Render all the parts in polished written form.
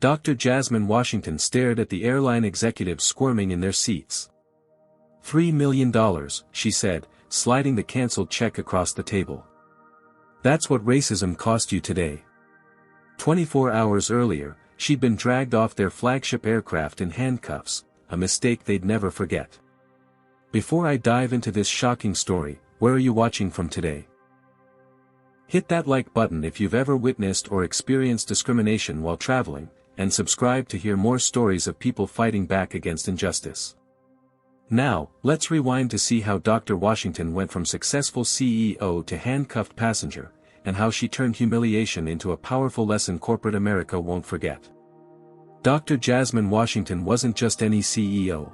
Dr. Jasmine Washington stared at the airline executives squirming in their seats. $3 million, she said, sliding the canceled check across the table. That's what racism cost you today. 24 hours earlier, she'd been dragged off their flagship aircraft in handcuffs, a mistake they'd never forget. Before I dive into this shocking story, where are you watching from today? Hit that like button if you've ever witnessed or experienced discrimination while traveling, and subscribe to hear more stories of people fighting back against injustice. Now, let's rewind to see how Dr. Washington went from successful CEO to handcuffed passenger, and how she turned humiliation into a powerful lesson corporate America won't forget. Dr. Jasmine Washington wasn't just any CEO.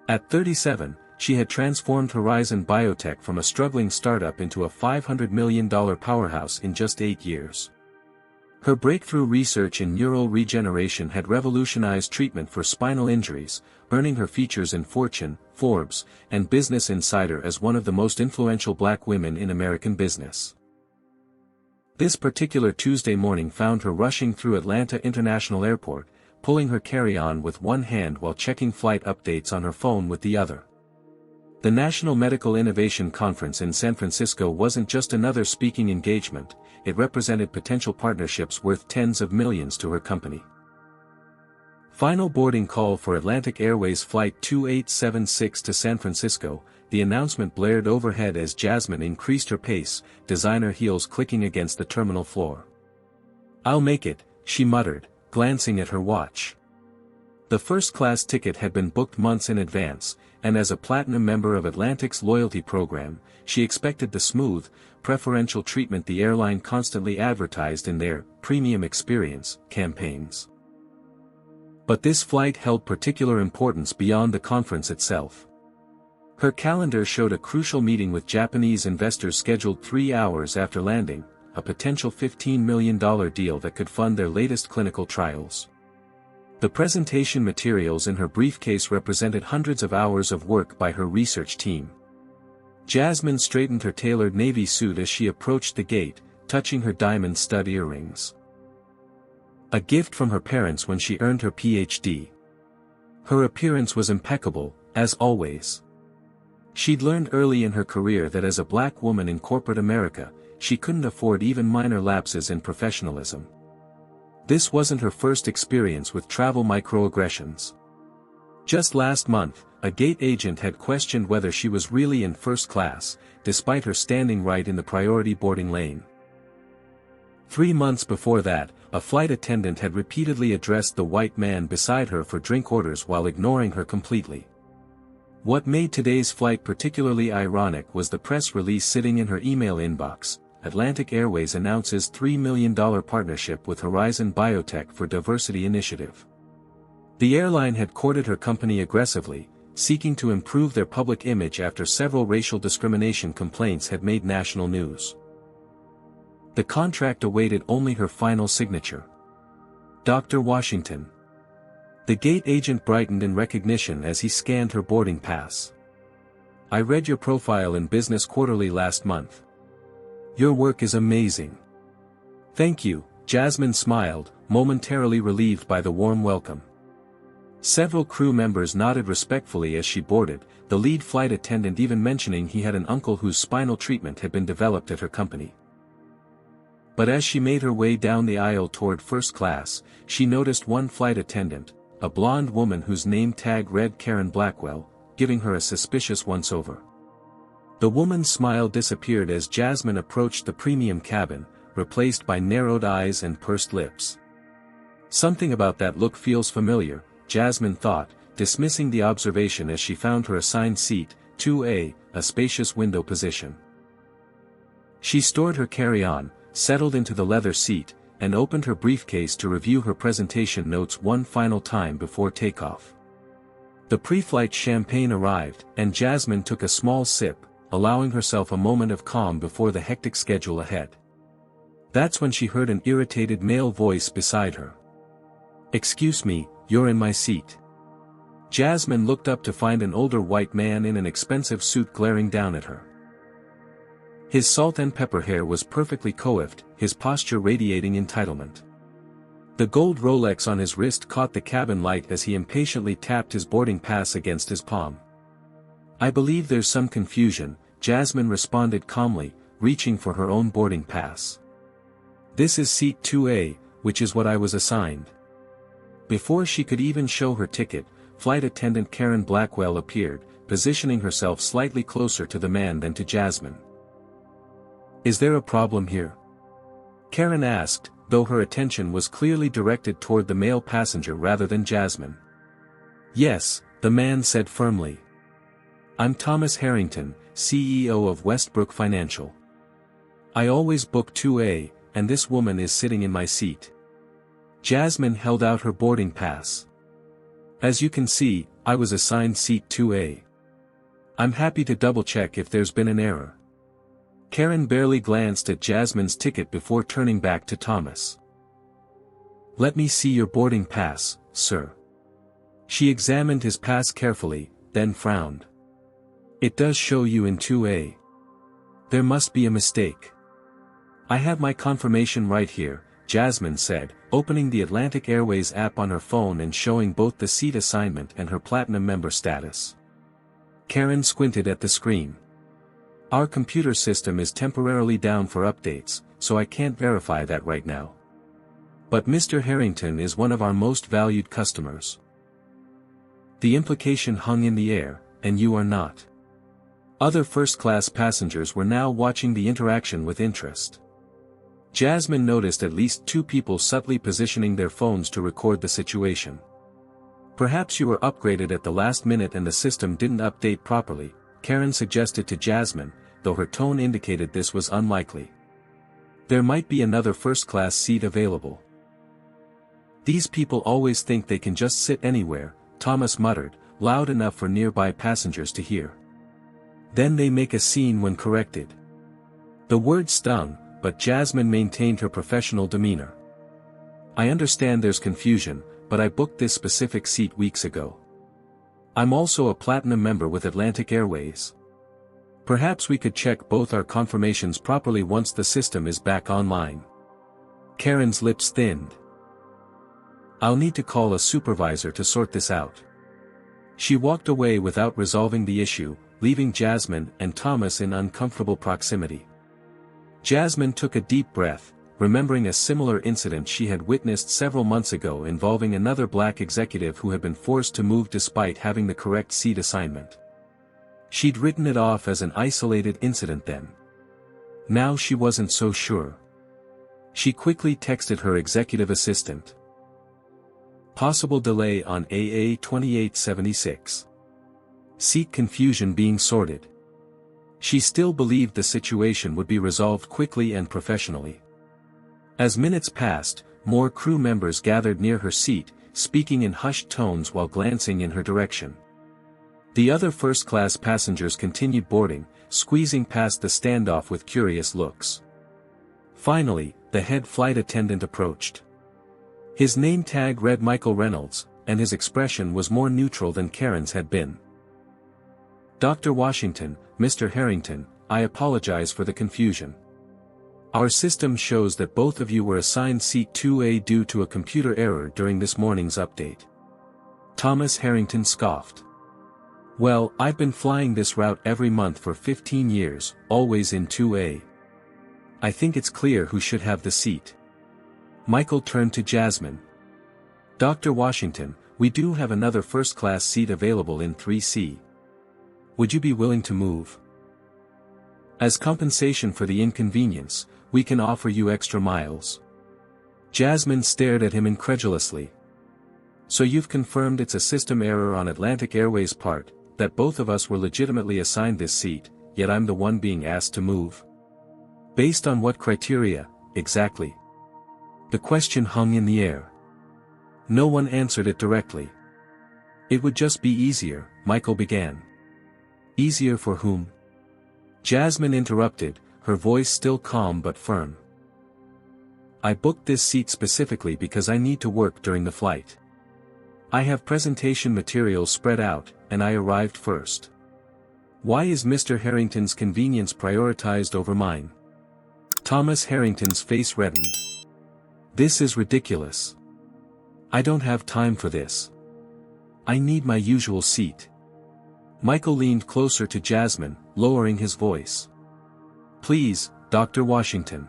At 37, she had transformed Horizon Biotech from a struggling startup into a $500 million powerhouse in just 8 years. Her breakthrough research in neural regeneration had revolutionized treatment for spinal injuries, earning her features in Fortune, Forbes, and Business Insider as one of the most influential black women in American business. This particular Tuesday morning found her rushing through Atlanta International Airport, pulling her carry-on with one hand while checking flight updates on her phone with the other. The National Medical Innovation Conference in San Francisco wasn't just another speaking engagement, it represented potential partnerships worth tens of millions to her company. Final boarding call for Atlantic Airways Flight 2876 to San Francisco, the announcement blared overhead as Jasmine increased her pace, designer heels clicking against the terminal floor. "I'll make it," she muttered, glancing at her watch. The first-class ticket had been booked months in advance, and as a platinum member of Atlantic's loyalty program, she expected the smooth, preferential treatment the airline constantly advertised in their premium experience campaigns. But this flight held particular importance beyond the conference itself. Her calendar showed a crucial meeting with Japanese investors scheduled 3 hours after landing, a potential $15 million deal that could fund their latest clinical trials. The presentation materials in her briefcase represented hundreds of hours of work by her research team. Jasmine straightened her tailored navy suit as she approached the gate, touching her diamond stud earrings. A gift from her parents when she earned her PhD. Her appearance was impeccable, as always. She'd learned early in her career that as a black woman in corporate America, she couldn't afford even minor lapses in professionalism. This wasn't her first experience with travel microaggressions. Just last month, a gate agent had questioned whether she was really in first class, despite her standing right in the priority boarding lane. 3 months before that, a flight attendant had repeatedly addressed the white man beside her for drink orders while ignoring her completely. What made today's flight particularly ironic was the press release sitting in her email inbox. Atlantic Airways announces $3 million partnership with Horizon Biotech for Diversity Initiative. The airline had courted her company aggressively, seeking to improve their public image after several racial discrimination complaints had made national news. The contract awaited only her final signature. Dr. Washington. The gate agent brightened in recognition as he scanned her boarding pass. "I read your profile in Business Quarterly last month. Your work is amazing." "Thank you," Jasmine smiled, momentarily relieved by the warm welcome. Several crew members nodded respectfully as she boarded, the lead flight attendant even mentioning he had an uncle whose spinal treatment had been developed at her company. But as she made her way down the aisle toward first class, she noticed one flight attendant, a blonde woman whose name tag read Karen Blackwell, giving her a suspicious once-over. The woman's smile disappeared as Jasmine approached the premium cabin, replaced by narrowed eyes and pursed lips. Something about that look feels familiar, Jasmine thought, dismissing the observation as she found her assigned seat, 2A, a spacious window position. She stored her carry-on, settled into the leather seat, and opened her briefcase to review her presentation notes one final time before takeoff. The pre-flight champagne arrived, and Jasmine took a small sip, allowing herself a moment of calm before the hectic schedule ahead. That's when she heard an irritated male voice beside her. "Excuse me, you're in my seat." Jasmine looked up to find an older white man in an expensive suit glaring down at her. His salt and pepper hair was perfectly coiffed, his posture radiating entitlement. The gold Rolex on his wrist caught the cabin light as he impatiently tapped his boarding pass against his palm. "I believe there's some confusion," Jasmine responded calmly, reaching for her own boarding pass. "This is seat 2A, which is what I was assigned." Before she could even show her ticket, flight attendant Karen Blackwell appeared, positioning herself slightly closer to the man than to Jasmine. "Is there a problem here?" Karen asked, though her attention was clearly directed toward the male passenger rather than Jasmine. "Yes," the man said firmly. "I'm Thomas Harrington, CEO of Westbrook Financial. I always book 2A, and this woman is sitting in my seat." Jasmine held out her boarding pass. "As you can see, I was assigned seat 2A. I'm happy to double-check if there's been an error." Karen barely glanced at Jasmine's ticket before turning back to Thomas. "Let me see your boarding pass, sir." She examined his pass carefully, then frowned. "It does show you in 2A. There must be a mistake." "I have my confirmation right here," Jasmine said, opening the Atlantic Airways app on her phone and showing both the seat assignment and her platinum member status. Karen squinted at the screen. "Our computer system is temporarily down for updates, so I can't verify that right now. But Mr. Harrington is one of our most valued customers." The implication hung in the air, and you are not. Other first-class passengers were now watching the interaction with interest. Jasmine noticed at least two people subtly positioning their phones to record the situation. "Perhaps you were upgraded at the last minute and the system didn't update properly," Karen suggested to Jasmine, though her tone indicated this was unlikely. "There might be another first-class seat available." "These people always think they can just sit anywhere," Thomas muttered, loud enough for nearby passengers to hear. "Then they make a scene when corrected." The word stung, but Jasmine maintained her professional demeanor. "I understand there's confusion, but I booked this specific seat weeks ago. I'm also a platinum member with Atlantic Airways. Perhaps we could check both our confirmations properly once the system is back online." Karen's lips thinned. "I'll need to call a supervisor to sort this out." She walked away without resolving the issue, leaving Jasmine and Thomas in uncomfortable proximity. Jasmine took a deep breath, remembering a similar incident she had witnessed several months ago involving another black executive who had been forced to move despite having the correct seat assignment. She'd written it off as an isolated incident then. Now she wasn't so sure. She quickly texted her executive assistant. "Possible delay on AA 2876. Seat confusion being sorted." She still believed the situation would be resolved quickly and professionally. As minutes passed, more crew members gathered near her seat, speaking in hushed tones while glancing in her direction. The other first-class passengers continued boarding, squeezing past the standoff with curious looks. Finally, the head flight attendant approached. His name tag read Michael Reynolds, and his expression was more neutral than Karen's had been. "Dr. Washington, Mr. Harrington, I apologize for the confusion. Our system shows that both of you were assigned seat 2A due to a computer error during this morning's update." Thomas Harrington scoffed. "Well, I've been flying this route every month for 15 years, always in 2A. I think it's clear who should have the seat." Michael turned to Jasmine. "Dr. Washington, we do have another first-class seat available in 3C. Would you be willing to move? As compensation for the inconvenience, we can offer you extra miles." Jasmine stared at him incredulously. "So you've confirmed it's a system error on Atlantic Airways' part, that both of us were legitimately assigned this seat, yet I'm the one being asked to move? Based on what criteria, exactly?" The question hung in the air. No one answered it directly. "It would just be easier," Michael began. "Easier for whom?" Jasmine interrupted, her voice still calm but firm. "I booked this seat specifically because I need to work during the flight. I have presentation materials spread out, and I arrived first. Why is Mr. Harrington's convenience prioritized over mine?" Thomas Harrington's face reddened. "This is ridiculous. I don't have time for this. I need my usual seat. Michael leaned closer to Jasmine, lowering his voice. Please, Dr. Washington.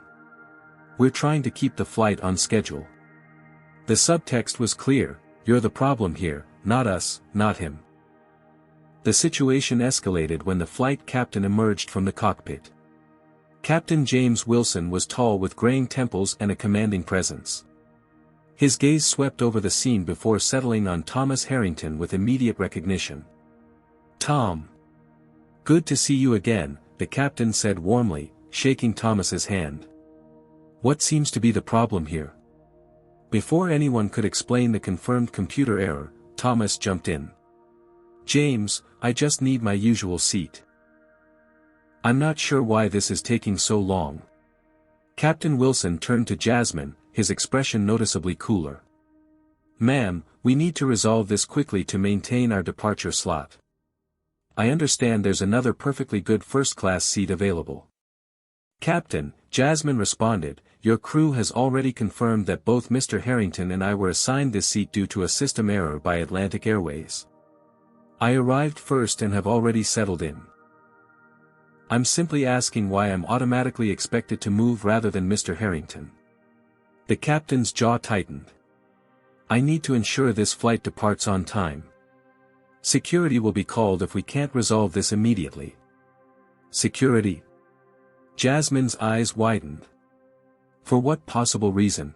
We're trying to keep the flight on schedule. The subtext was clear, you're the problem here, not us, not him. The situation escalated when the flight captain emerged from the cockpit. Captain James Wilson was tall with graying temples and a commanding presence. His gaze swept over the scene before settling on Thomas Harrington with immediate recognition. Tom. Good to see you again, the captain said warmly, shaking Thomas's hand. What seems to be the problem here? Before anyone could explain the confirmed computer error, Thomas jumped in. James, I just need my usual seat. I'm not sure why this is taking so long. Captain Wilson turned to Jasmine, his expression noticeably cooler. Ma'am, we need to resolve this quickly to maintain our departure slot. I understand there's another perfectly good first-class seat available. Captain, Jasmine responded, your crew has already confirmed that both Mr. Harrington and I were assigned this seat due to a system error by Atlantic Airways. I arrived first and have already settled in. I'm simply asking why I'm automatically expected to move rather than Mr. Harrington. The captain's jaw tightened. I need to ensure this flight departs on time. Security will be called if we can't resolve this immediately. Security? Jasmine's eyes widened. For what possible reason?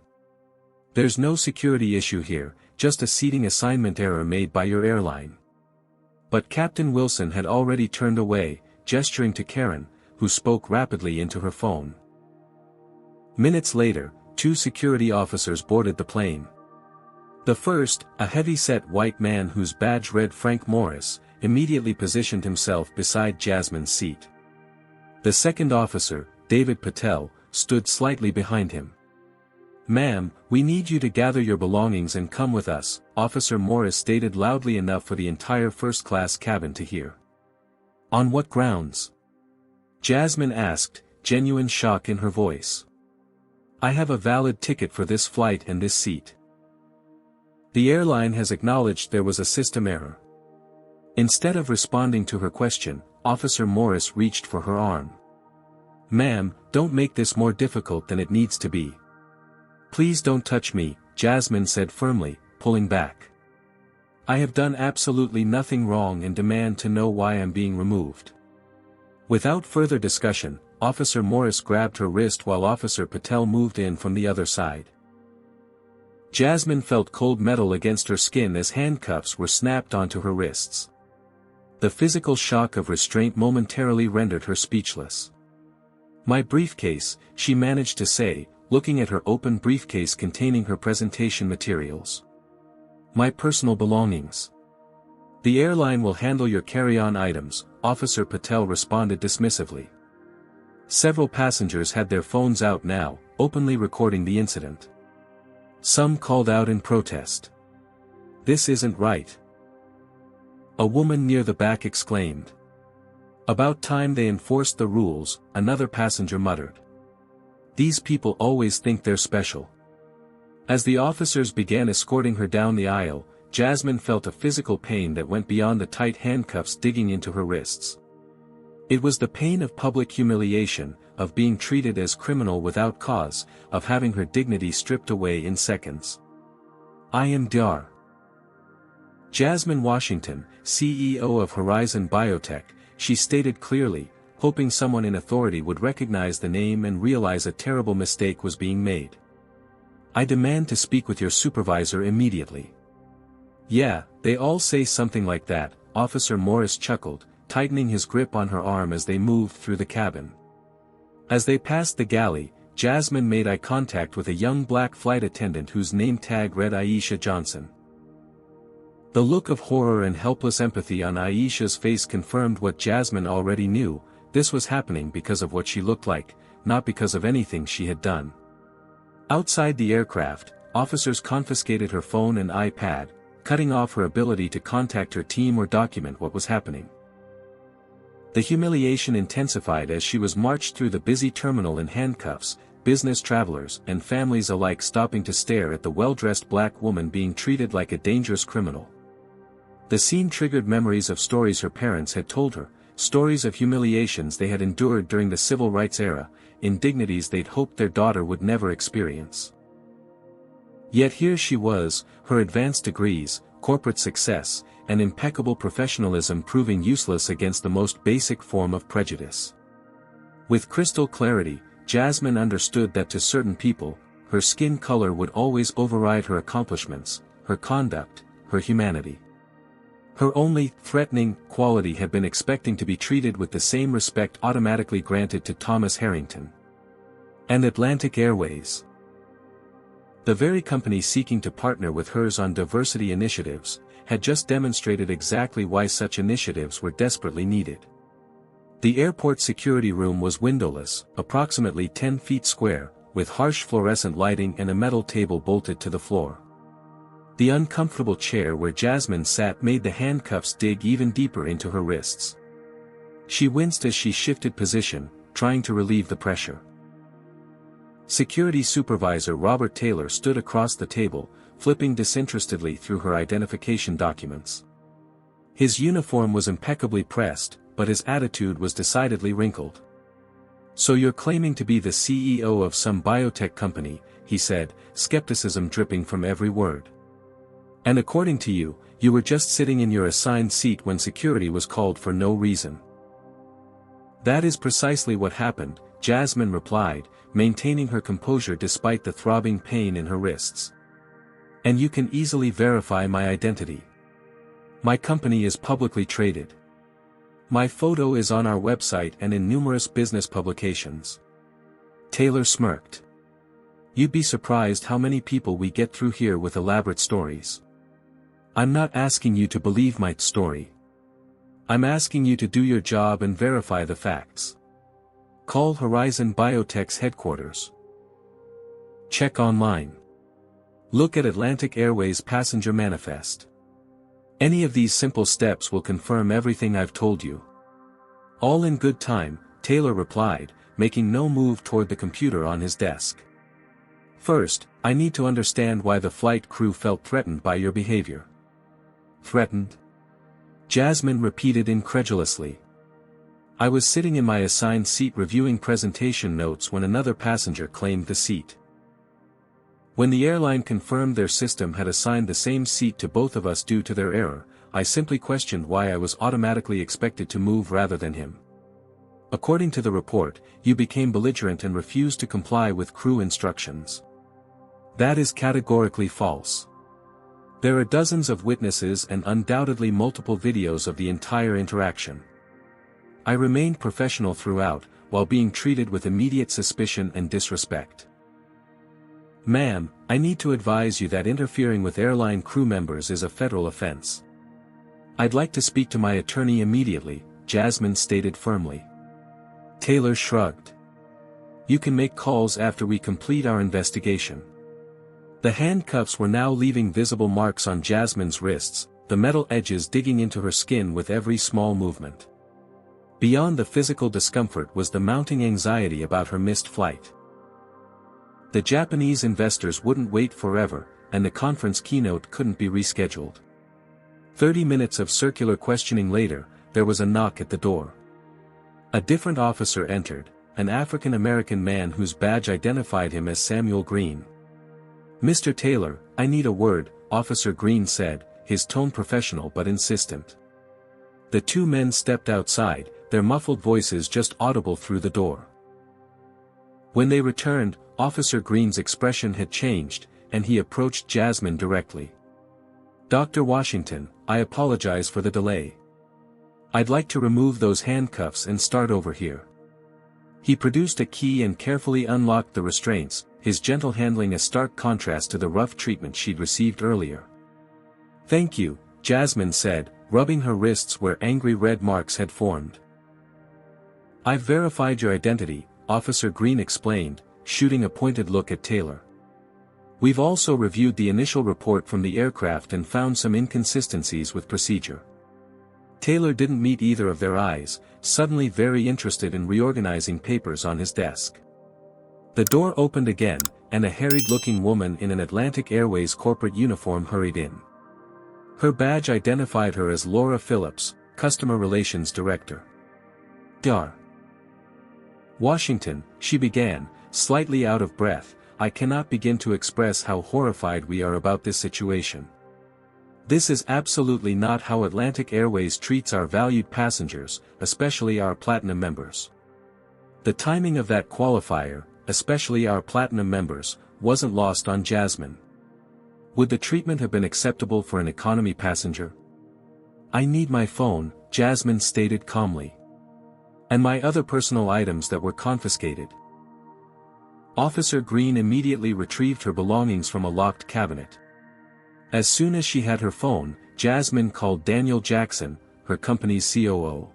There's no security issue here, just a seating assignment error made by your airline. But Captain Wilson had already turned away, gesturing to Karen, who spoke rapidly into her phone. Minutes later, 2 security officers boarded the plane. The first, a heavy-set white man whose badge read Frank Morris, immediately positioned himself beside Jasmine's seat. The second officer, David Patel, stood slightly behind him. Ma'am, we need you to gather your belongings and come with us, Officer Morris stated loudly enough for the entire first-class cabin to hear. On what grounds? Jasmine asked, genuine shock in her voice. I have a valid ticket for this flight and this seat. The airline has acknowledged there was a system error. Instead of responding to her question, Officer Morris reached for her arm. Ma'am, don't make this more difficult than it needs to be. Please don't touch me, Jasmine said firmly, pulling back. I have done absolutely nothing wrong and demand to know why I'm being removed. Without further discussion, Officer Morris grabbed her wrist while Officer Patel moved in from the other side. Jasmine felt cold metal against her skin as handcuffs were snapped onto her wrists. The physical shock of restraint momentarily rendered her speechless. My briefcase, she managed to say, looking at her open briefcase containing her presentation materials. My personal belongings. The airline will handle your carry-on items, Officer Patel responded dismissively. Several passengers had their phones out now, openly recording the incident. Some called out in protest. This isn't right. A woman near the back exclaimed. About time they enforced the rules, another passenger muttered. These people always think they're special. As the officers began escorting her down the aisle, Jasmine felt a physical pain that went beyond the tight handcuffs digging into her wrists. It was the pain of public humiliation, of being treated as criminal without cause, of having her dignity stripped away in seconds. I am Dr. Jasmine Washington, CEO of Horizon Biotech, she stated clearly, hoping someone in authority would recognize the name and realize a terrible mistake was being made. I demand to speak with your supervisor immediately. Yeah, they all say something like that, Officer Morris chuckled, tightening his grip on her arm as they moved through the cabin. As they passed the galley, Jasmine made eye contact with a young black flight attendant whose name tag read Aisha Johnson. The look of horror and helpless empathy on Aisha's face confirmed what Jasmine already knew, this was happening because of what she looked like, not because of anything she had done. Outside the aircraft, officers confiscated her phone and iPad, cutting off her ability to contact her team or document what was happening. The humiliation intensified as she was marched through the busy terminal in handcuffs, business travelers and families alike stopping to stare at the well-dressed black woman being treated like a dangerous criminal. The scene triggered memories of stories her parents had told her, stories of humiliations they had endured during the civil rights era, indignities they'd hoped their daughter would never experience. Yet here she was, her advanced degrees, corporate success, and impeccable professionalism proving useless against the most basic form of prejudice. With crystal clarity, Jasmine understood that to certain people, her skin color would always override her accomplishments, her conduct, her humanity. Her only threatening quality had been expecting to be treated with the same respect automatically granted to Thomas Harrington and Atlantic Airways. The very company seeking to partner with hers on diversity initiatives, had just demonstrated exactly why such initiatives were desperately needed. The airport security room was windowless, approximately 10 feet square, with harsh fluorescent lighting and a metal table bolted to the floor. The uncomfortable chair where Jasmine sat made the handcuffs dig even deeper into her wrists. She winced as she shifted position, trying to relieve the pressure. Security Supervisor Robert Taylor stood across the table, flipping disinterestedly through her identification documents. His uniform was impeccably pressed, but his attitude was decidedly wrinkled. "So you're claiming to be the CEO of some biotech company," he said, skepticism dripping from every word. "And according to you, you were just sitting in your assigned seat when security was called for no reason." "That is precisely what happened," Jasmine replied, maintaining her composure despite the throbbing pain in her wrists. "And you can easily verify my identity. My company is publicly traded. My photo is on our website and in numerous business publications." Taylor smirked. "You'd be surprised how many people we get through here with elaborate stories. I'm not asking you to believe my story. I'm asking you to do your job and verify the facts. Call Horizon Biotech's headquarters. Check online. Look at Atlantic Airways passenger manifest. Any of these simple steps will confirm everything I've told you." "All in good time," Taylor replied, making no move toward the computer on his desk. "First, I need to understand why the flight crew felt threatened by your behavior." "Threatened?" Jasmine repeated incredulously. "I was sitting in my assigned seat reviewing presentation notes when another passenger claimed the seat. When the airline confirmed their system had assigned the same seat to both of us due to their error, I simply questioned why I was automatically expected to move rather than him. According to the report, you became belligerent and refused to comply with crew instructions." "That is categorically false. There are dozens of witnesses and undoubtedly multiple videos of the entire interaction. I remained professional throughout, while being treated with immediate suspicion and disrespect." "Ma'am, I need to advise you that interfering with airline crew members is a federal offense." "I'd like to speak to my attorney immediately," Jasmine stated firmly. Taylor shrugged. "You can make calls after we complete our investigation." The handcuffs were now leaving visible marks on Jasmine's wrists, the metal edges digging into her skin with every small movement. Beyond the physical discomfort was the mounting anxiety about her missed flight. The Japanese investors wouldn't wait forever, and the conference keynote couldn't be rescheduled. 30 minutes of circular questioning later, there was a knock at the door. A different officer entered, an African-American man whose badge identified him as Samuel Green. "Mr. Taylor, I need a word," Officer Green said, his tone professional but insistent. The two men stepped outside, their muffled voices just audible through the door. When they returned, Officer Green's expression had changed, and he approached Jasmine directly. "Dr. Washington, I apologize for the delay. I'd like to remove those handcuffs and start over here." He produced a key and carefully unlocked the restraints, his gentle handling a stark contrast to the rough treatment she'd received earlier. "Thank you," Jasmine said, rubbing her wrists where angry red marks had formed. "I've verified your identity," Officer Green explained, shooting a pointed look at Taylor. "We've also reviewed the initial report from the aircraft and found some inconsistencies with procedure." Taylor didn't meet either of their eyes, suddenly very interested in reorganizing papers on his desk. The door opened again, and a harried-looking woman in an Atlantic Airways corporate uniform hurried in. Her badge identified her as Laura Phillips, Customer Relations Director. Dr. Washington, she began, slightly out of breath, I cannot begin to express how horrified we are about this situation. This is absolutely not how Atlantic Airways treats our valued passengers, especially our Platinum members. The timing of that qualifier, especially our Platinum members, wasn't lost on Jasmine. Would the treatment have been acceptable for an economy passenger? I need my phone, Jasmine stated calmly. And my other personal items that were confiscated. Officer Green immediately retrieved her belongings from a locked cabinet. As soon as she had her phone, Jasmine called Daniel Jackson, her company's COO.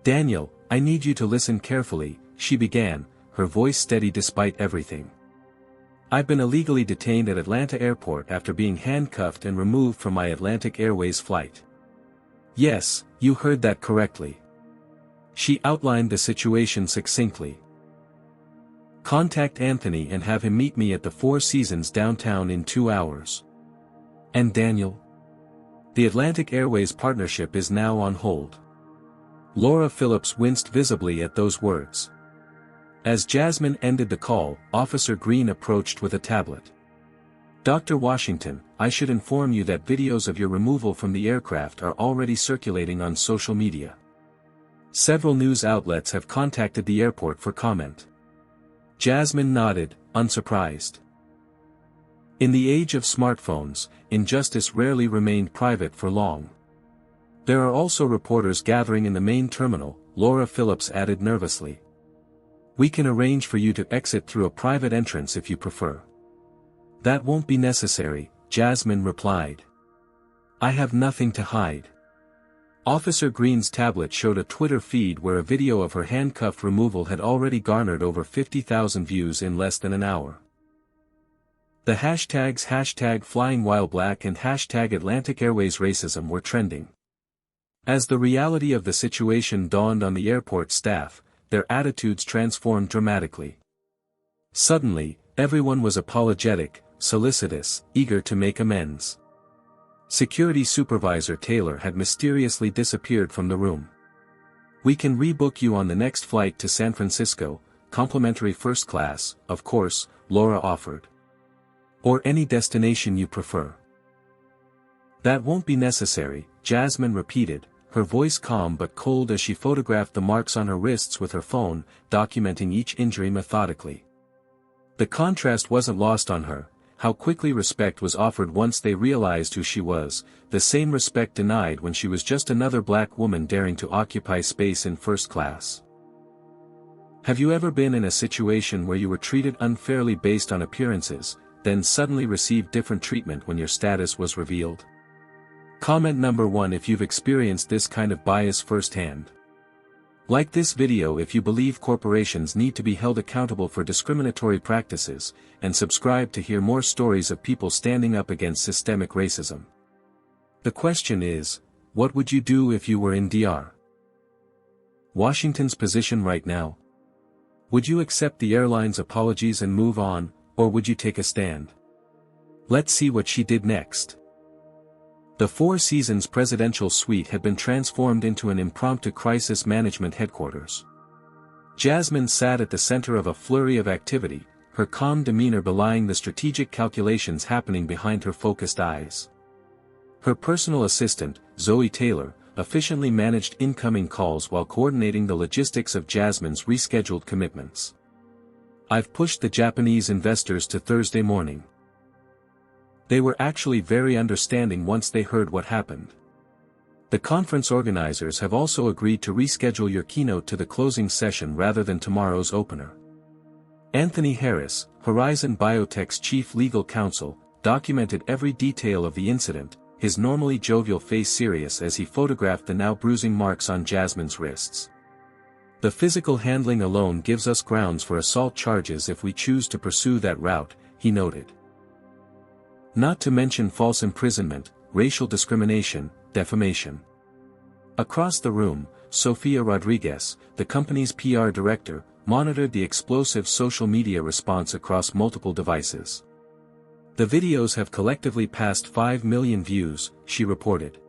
Daniel, I need you to listen carefully, she began, her voice steady despite everything. I've been illegally detained at Atlanta Airport after being handcuffed and removed from my Atlantic Airways flight. Yes, you heard that correctly. She outlined the situation succinctly. Contact Anthony and have him meet me at the Four Seasons downtown in 2 hours. And Daniel? The Atlantic Airways partnership is now on hold. Laura Phillips winced visibly at those words. As Jasmine ended the call, Officer Green approached with a tablet. Dr. Washington, I should inform you that videos of your removal from the aircraft are already circulating on social media. Several news outlets have contacted the airport for comment. Jasmine nodded, unsurprised. In the age of smartphones, injustice rarely remained private for long. There are also reporters gathering in the main terminal, Laura Phillips added nervously. We can arrange for you to exit through a private entrance if you prefer. That won't be necessary, Jasmine replied. I have nothing to hide. Officer Green's tablet showed a Twitter feed where a video of her handcuffed removal had already garnered over 50,000 views in less than an hour. The hashtags #FlyingWhileBlack and #Atlantic Airways Racism were trending. As the reality of the situation dawned on the airport staff, their attitudes transformed dramatically. Suddenly, everyone was apologetic, solicitous, eager to make amends. Security Supervisor Taylor had mysteriously disappeared from the room. We can rebook you on the next flight to San Francisco, complimentary first class, of course, Laura offered. Or any destination you prefer. That won't be necessary, Jasmine repeated, her voice calm but cold as she photographed the marks on her wrists with her phone, documenting each injury methodically. The contrast wasn't lost on her. How quickly respect was offered once they realized who she was, the same respect denied when she was just another black woman daring to occupy space in first class. Have you ever been in a situation where you were treated unfairly based on appearances, then suddenly received different treatment when your status was revealed? Comment number 1 if you've experienced this kind of bias firsthand. Like this video if you believe corporations need to be held accountable for discriminatory practices, and subscribe to hear more stories of people standing up against systemic racism. The question is, what would you do if you were in Dr. Washington's position right now? Would you accept the airline's apologies and move on, or would you take a stand? Let's see what she did next. The Four Seasons presidential suite had been transformed into an impromptu crisis management headquarters. Jasmine sat at the center of a flurry of activity, her calm demeanor belying the strategic calculations happening behind her focused eyes. Her personal assistant, Zoe Taylor, efficiently managed incoming calls while coordinating the logistics of Jasmine's rescheduled commitments. I've pushed the Japanese investors to Thursday morning. They were actually very understanding once they heard what happened. The conference organizers have also agreed to reschedule your keynote to the closing session rather than tomorrow's opener. Anthony Harris, Horizon Biotech's chief legal counsel, documented every detail of the incident, his normally jovial face serious as he photographed the now bruising marks on Jasmine's wrists. The physical handling alone gives us grounds for assault charges if we choose to pursue that route, he noted. Not to mention false imprisonment, racial discrimination, defamation. Across the room, Sofia Rodriguez, the company's PR director, monitored the explosive social media response across multiple devices. The videos have collectively passed 5 million views, she reported.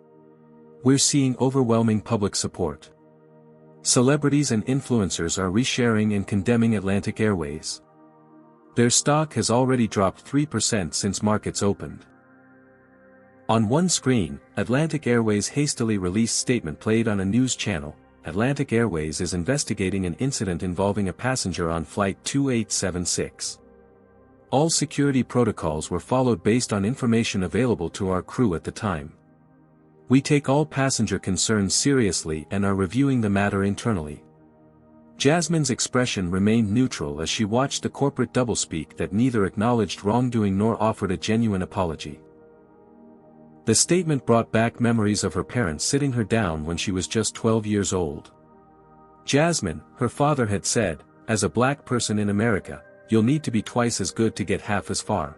We're seeing overwhelming public support. Celebrities and influencers are resharing and condemning Atlantic Airways. Their stock has already dropped 3% since markets opened. On one screen, Atlantic Airways' hastily released statement played on a news channel. Atlantic Airways is investigating an incident involving a passenger on Flight 2876. All security protocols were followed based on information available to our crew at the time. We take all passenger concerns seriously and are reviewing the matter internally. Jasmine's expression remained neutral as she watched the corporate doublespeak that neither acknowledged wrongdoing nor offered a genuine apology. The statement brought back memories of her parents sitting her down when she was just 12 years old. Jasmine, her father had said, as a black person in America, you'll need to be twice as good to get half as far.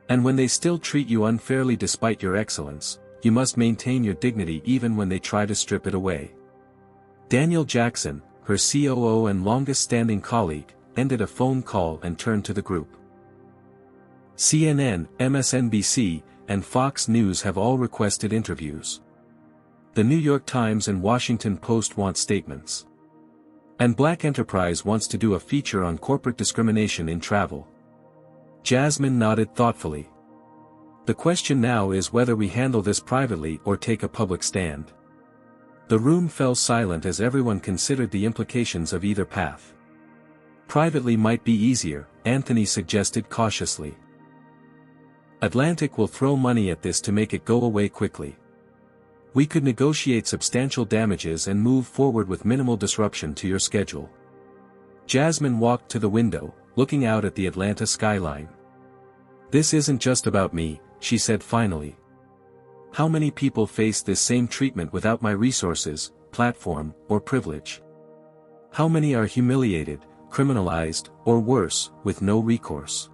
And when they still treat you unfairly despite your excellence, you must maintain your dignity even when they try to strip it away. Daniel Jackson, her COO and longest-standing colleague, ended a phone call and turned to the group. CNN, MSNBC, and Fox News have all requested interviews. The New York Times and Washington Post want statements. And Black Enterprise wants to do a feature on corporate discrimination in travel. Jasmine nodded thoughtfully. The question now is whether we handle this privately or take a public stand. The room fell silent as everyone considered the implications of either path. Privately might be easier, Anthony suggested cautiously. Atlantic will throw money at this to make it go away quickly. We could negotiate substantial damages and move forward with minimal disruption to your schedule. Jasmine walked to the window, looking out at the Atlanta skyline. This isn't just about me, she said finally. How many people face this same treatment without my resources, platform, or privilege? How many are humiliated, criminalized, or worse, with no recourse?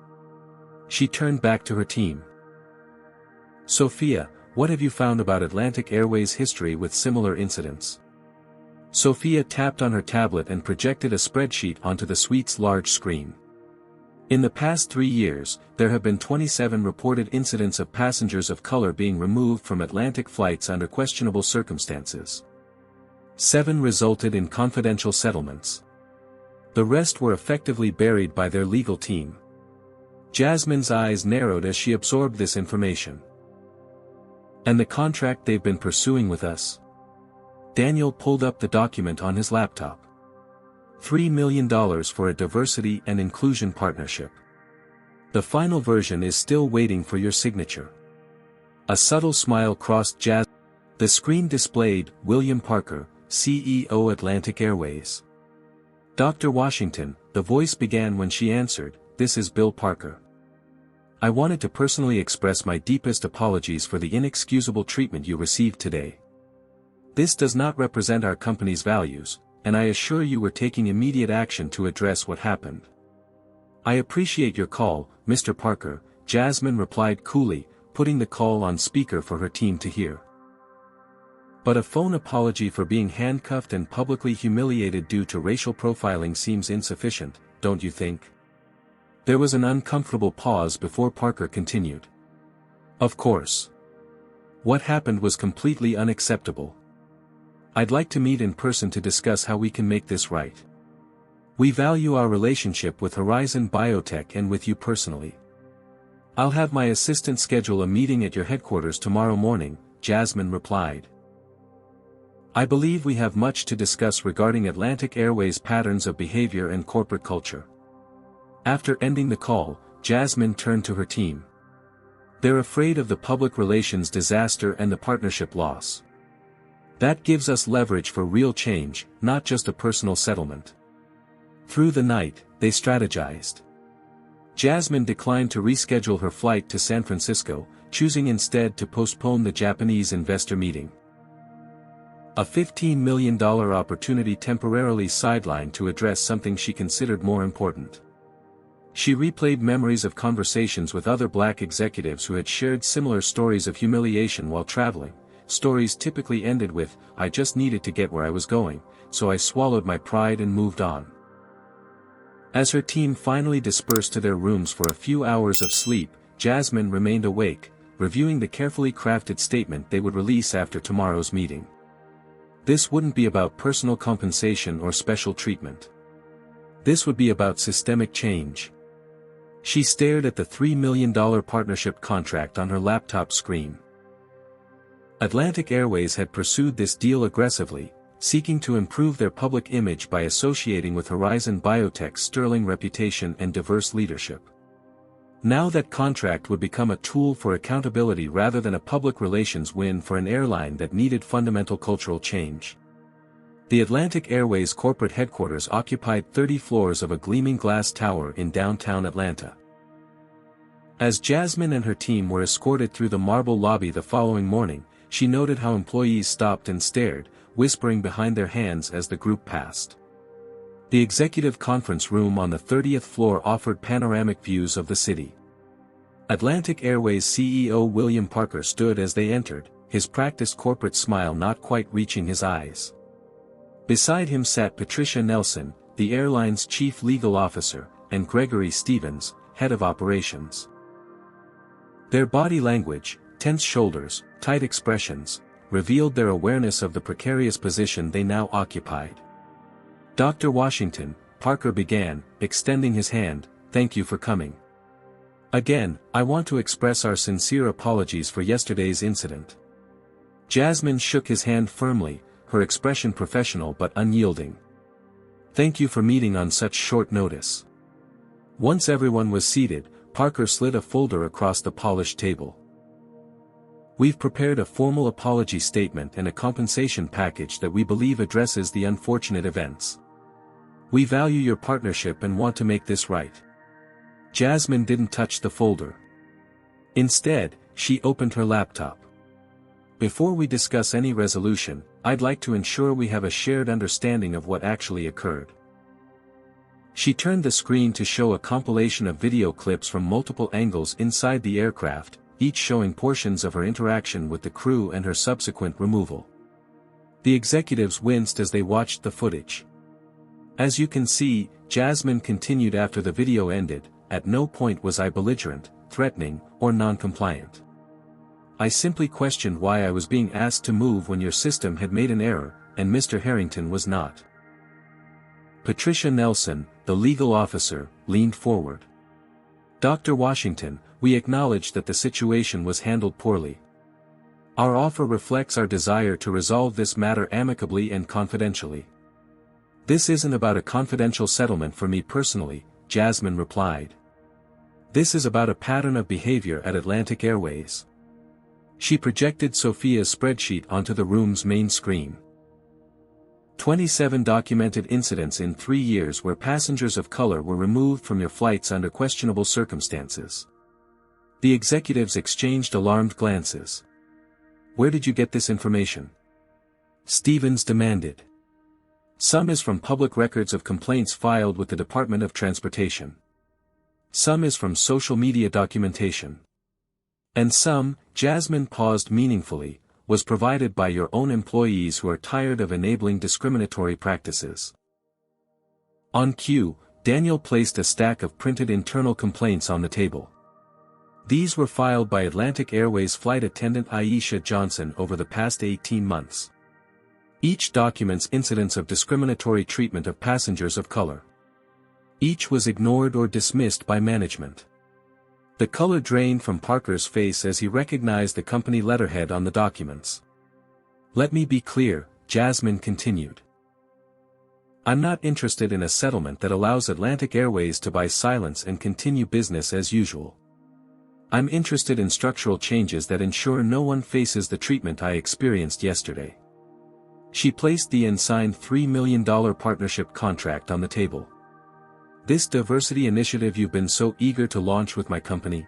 She turned back to her team. Sophia, what have you found about Atlantic Airways' history with similar incidents? Sophia tapped on her tablet and projected a spreadsheet onto the suite's large screen. In the past 3 years, there have been 27 reported incidents of passengers of color being removed from Atlantic flights under questionable circumstances. 7 resulted in confidential settlements. The rest were effectively buried by their legal team. Jasmine's eyes narrowed as she absorbed this information. And the contract they've been pursuing with us? Daniel pulled up the document on his laptop. $3 million for a diversity and inclusion partnership. The final version is still waiting for your signature. A subtle smile crossed Jasmine. The screen displayed William Parker, CEO Atlantic Airways. Dr. Washington, the voice began when she answered, "This is Bill Parker. I wanted to personally express my deepest apologies for the inexcusable treatment you received today. This does not represent our company's values, and I assure you we're taking immediate action to address what happened." "I appreciate your call, Mr. Parker," Jasmine replied coolly, putting the call on speaker for her team to hear. "But a phone apology for being handcuffed and publicly humiliated due to racial profiling seems insufficient, don't you think?" There was an uncomfortable pause before Parker continued. "Of course. What happened was completely unacceptable. I'd like to meet in person to discuss how we can make this right. We value our relationship with Horizon Biotech and with you personally. I'll have my assistant schedule a meeting at your headquarters tomorrow morning," Jasmine replied. "I believe we have much to discuss regarding Atlantic Airways' patterns of behavior and corporate culture." After ending the call, Jasmine turned to her team. "They're afraid of the public relations disaster and the partnership loss. That gives us leverage for real change, not just a personal settlement." Through the night, they strategized. Jasmine declined to reschedule her flight to San Francisco, choosing instead to postpone the Japanese investor meeting. A $15 million opportunity temporarily sidelined to address something she considered more important. She replayed memories of conversations with other black executives who had shared similar stories of humiliation while traveling. Stories typically ended with, "I just needed to get where I was going, so I swallowed my pride and moved on." As her team finally dispersed to their rooms for a few hours of sleep, Jasmine remained awake, reviewing the carefully crafted statement they would release after tomorrow's meeting. This wouldn't be about personal compensation or special treatment. This would be about systemic change. She stared at the $3 million partnership contract on her laptop screen. Atlantic Airways had pursued this deal aggressively, seeking to improve their public image by associating with Horizon Biotech's sterling reputation and diverse leadership. Now that contract would become a tool for accountability rather than a public relations win for an airline that needed fundamental cultural change. The Atlantic Airways corporate headquarters occupied 30 floors of a gleaming glass tower in downtown Atlanta. As Jasmine and her team were escorted through the marble lobby the following morning, she noted how employees stopped and stared, whispering behind their hands as the group passed. The executive conference room on the 30th floor offered panoramic views of the city. Atlantic Airways CEO William Parker stood as they entered, his practiced corporate smile not quite reaching his eyes. Beside him sat Patricia Nelson, the airline's chief legal officer, and Gregory Stevens, head of operations. Their body language, tense shoulders, tight expressions, revealed their awareness of the precarious position they now occupied. "Dr. Washington," Parker began, extending his hand, "thank you for coming. Again, I want to express our sincere apologies for yesterday's incident." Jasmine shook his hand firmly, her expression professional but unyielding. "Thank you for meeting on such short notice." Once everyone was seated, Parker slid a folder across the polished table. "We've prepared a formal apology statement and a compensation package that we believe addresses the unfortunate events. We value your partnership and want to make this right." Jasmine didn't touch the folder. Instead, she opened her laptop. "Before we discuss any resolution, I'd like to ensure we have a shared understanding of what actually occurred." She turned the screen to show a compilation of video clips from multiple angles inside the aircraft, each showing portions of her interaction with the crew and her subsequent removal. The executives winced as they watched the footage. "As you can see," Jasmine continued after the video ended, "at no point was I belligerent, threatening, or non-compliant. I simply questioned why I was being asked to move when your system had made an error, and Mr. Harrington was not." Patricia Nelson, the legal officer, leaned forward. "Dr. Washington, we acknowledge that the situation was handled poorly. Our offer reflects our desire to resolve this matter amicably and confidentially." "This isn't about a confidential settlement for me personally," Jasmine replied. "This is about a pattern of behavior at Atlantic Airways." She projected Sophia's spreadsheet onto the room's main screen. 27 documented incidents in 3 years where passengers of color were removed from your flights under questionable circumstances. The executives exchanged alarmed glances. "Where did you get this information?" Stevens demanded. "Some is from public records of complaints filed with the Department of Transportation. Some is from social media documentation. And some," Jasmine paused meaningfully, "was provided by your own employees who are tired of enabling discriminatory practices." On cue, Daniel placed a stack of printed internal complaints on the table. These were filed by Atlantic Airways flight attendant Aisha Johnson over the past 18 months. Each documents incidents of discriminatory treatment of passengers of color. Each was ignored or dismissed by management. The color drained from Parker's face as he recognized the company letterhead on the documents. "Let me be clear," Jasmine continued. "I'm not interested in a settlement that allows Atlantic Airways to buy silence and continue business as usual. I'm interested in structural changes that ensure no one faces the treatment I experienced yesterday." She placed the unsigned $3 million partnership contract on the table. "This diversity initiative you've been so eager to launch with my company?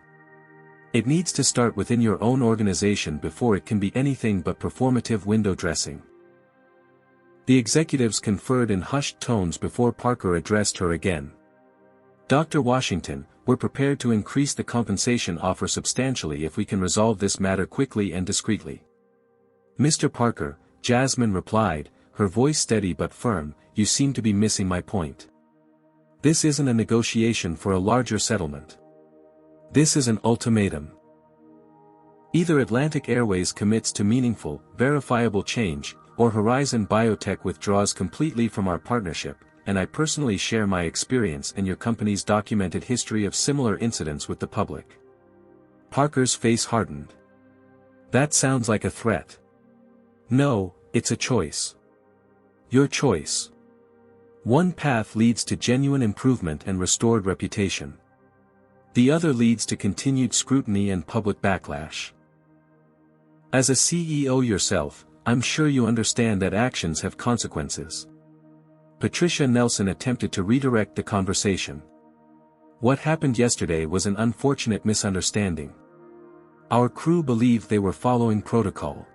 It needs to start within your own organization before it can be anything but performative window dressing." The executives conferred in hushed tones before Parker addressed her again. "Dr. Washington, we're prepared to increase the compensation offer substantially if we can resolve this matter quickly and discreetly." "Mr. Parker," Jasmine replied, her voice steady but firm, "you seem to be missing my point. This isn't a negotiation for a larger settlement. This is an ultimatum. Either Atlantic Airways commits to meaningful, verifiable change, or Horizon Biotech withdraws completely from our partnership, and I personally share my experience and your company's documented history of similar incidents with the public. Parker's face hardened. That sounds like a threat. No, it's a choice. Your choice. One path leads to genuine improvement and restored reputation. The other leads to continued scrutiny and public backlash. As a CEO yourself, I'm sure you understand that actions have consequences. Patricia Nelson attempted to redirect the conversation. What happened yesterday was an unfortunate misunderstanding. Our crew believed they were following protocol.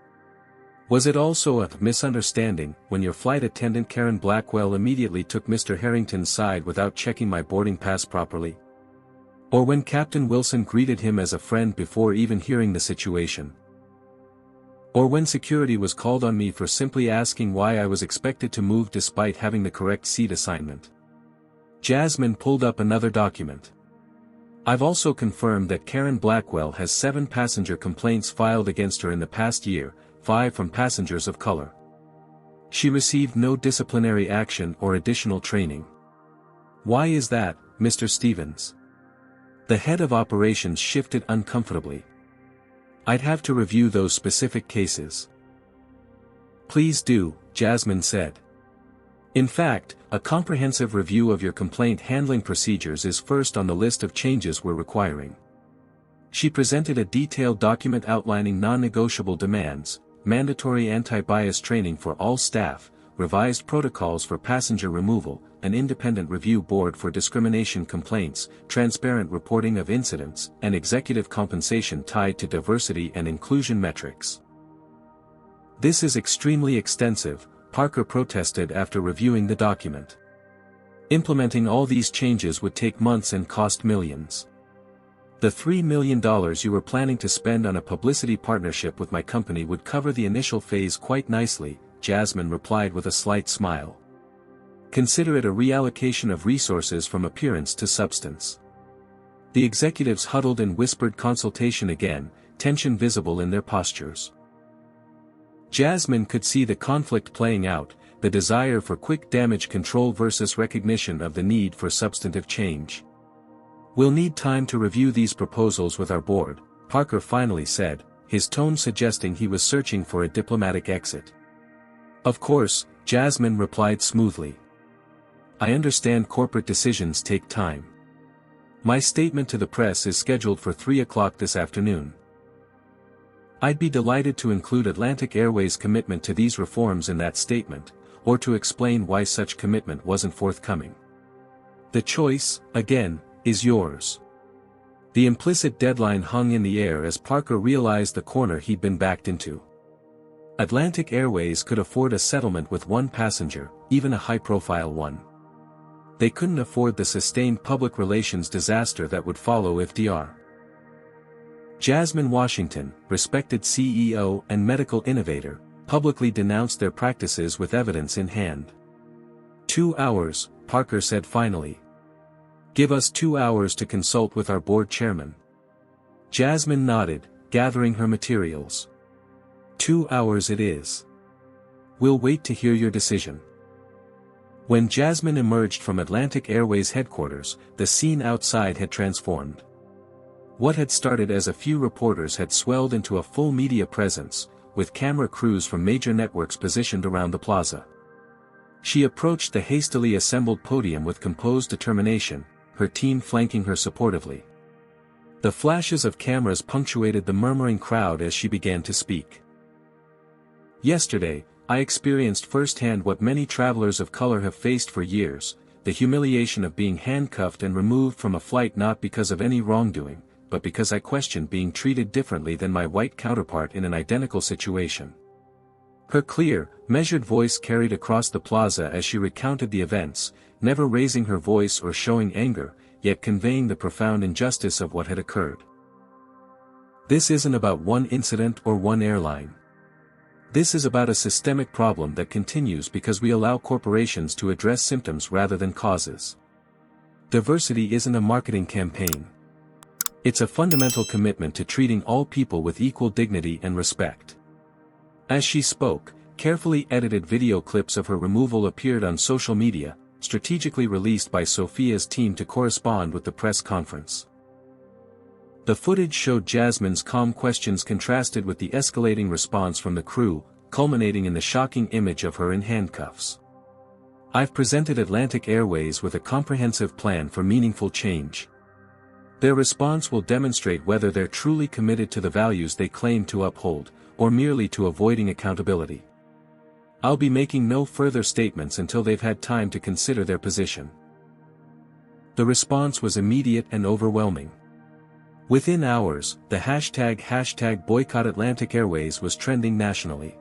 Was it also a misunderstanding when your flight attendant Karen Blackwell immediately took Mr. Harrington's side without checking my boarding pass properly? Or when Captain Wilson greeted him as a friend before even hearing the situation? Or when security was called on me for simply asking why I was expected to move despite having the correct seat assignment? Jasmine pulled up another document. I've also confirmed that Karen Blackwell has 7 passenger complaints filed against her in the past year, 5 from passengers of color. She received no disciplinary action or additional training. Why is that, Mr. Stevens? The head of operations shifted uncomfortably. I'd have to review those specific cases. Please do, Jasmine said. In fact, a comprehensive review of your complaint handling procedures is first on the list of changes we're requiring. She presented a detailed document outlining non-negotiable demands, mandatory anti-bias training for all staff, revised protocols for passenger removal, an independent review board for discrimination complaints, transparent reporting of incidents, and executive compensation tied to diversity and inclusion metrics. This is extremely extensive, Parker protested after reviewing the document. Implementing all these changes would take months and cost millions. The $3 million you were planning to spend on a publicity partnership with my company would cover the initial phase quite nicely, Jasmine replied with a slight smile. Consider it a reallocation of resources from appearance to substance. The executives huddled in whispered consultation again, tension visible in their postures. Jasmine could see the conflict playing out, the desire for quick damage control versus recognition of the need for substantive change. We'll need time to review these proposals with our board, Parker finally said, his tone suggesting he was searching for a diplomatic exit. Of course, Jasmine replied smoothly. I understand corporate decisions take time. My statement to the press is scheduled for 3 o'clock this afternoon. I'd be delighted to include Atlantic Airways' commitment to these reforms in that statement, or to explain why such commitment wasn't forthcoming. The choice, again, is yours. The implicit deadline hung in the air as Parker realized the corner he'd been backed into. Atlantic Airways could afford a settlement with one passenger, even a high-profile one. They couldn't afford the sustained public relations disaster that would follow if Dr. Jasmine Washington, respected CEO and medical innovator, publicly denounced their practices with evidence in hand. 2 hours, Parker said finally. Give us 2 hours to consult with our board chairman. Jasmine nodded, gathering her materials. 2 hours it is. We'll wait to hear your decision. When Jasmine emerged from Atlantic Airways headquarters, the scene outside had transformed. What had started as a few reporters had swelled into a full media presence, with camera crews from major networks positioned around the plaza. She approached the hastily assembled podium with composed determination, her team flanking her supportively. The flashes of cameras punctuated the murmuring crowd as she began to speak. Yesterday, I experienced firsthand what many travelers of color have faced for years, the humiliation of being handcuffed and removed from a flight not because of any wrongdoing, but because I questioned being treated differently than my white counterpart in an identical situation. Her clear, measured voice carried across the plaza as she recounted the events, never raising her voice or showing anger, yet conveying the profound injustice of what had occurred. This isn't about one incident or one airline. This is about a systemic problem that continues because we allow corporations to address symptoms rather than causes. Diversity isn't a marketing campaign. It's a fundamental commitment to treating all people with equal dignity and respect. As she spoke, carefully edited video clips of her removal appeared on social media, strategically released by Sophia's team to correspond with the press conference. The footage showed Jasmine's calm questions contrasted with the escalating response from the crew, culminating in the shocking image of her in handcuffs. "I've presented Atlantic Airways with a comprehensive plan for meaningful change. Their response will demonstrate whether they're truly committed to the values they claim to uphold, or merely to avoiding accountability. I'll be making no further statements until they've had time to consider their position." The response was immediate and overwhelming. Within hours, the hashtag Boycott Atlantic Airways was trending nationally.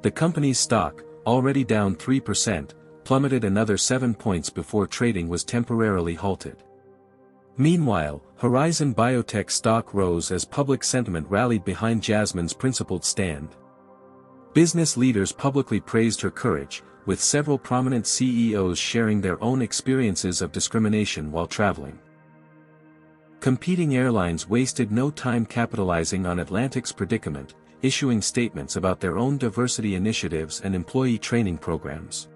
The company's stock, already down 3%, plummeted another 7 points before trading was temporarily halted. Meanwhile, Horizon Biotech stock rose as public sentiment rallied behind Jasmine's principled stand. Business leaders publicly praised her courage, with several prominent CEOs sharing their own experiences of discrimination while traveling. Competing airlines wasted no time capitalizing on Atlantic's predicament, issuing statements about their own diversity initiatives and employee training programs.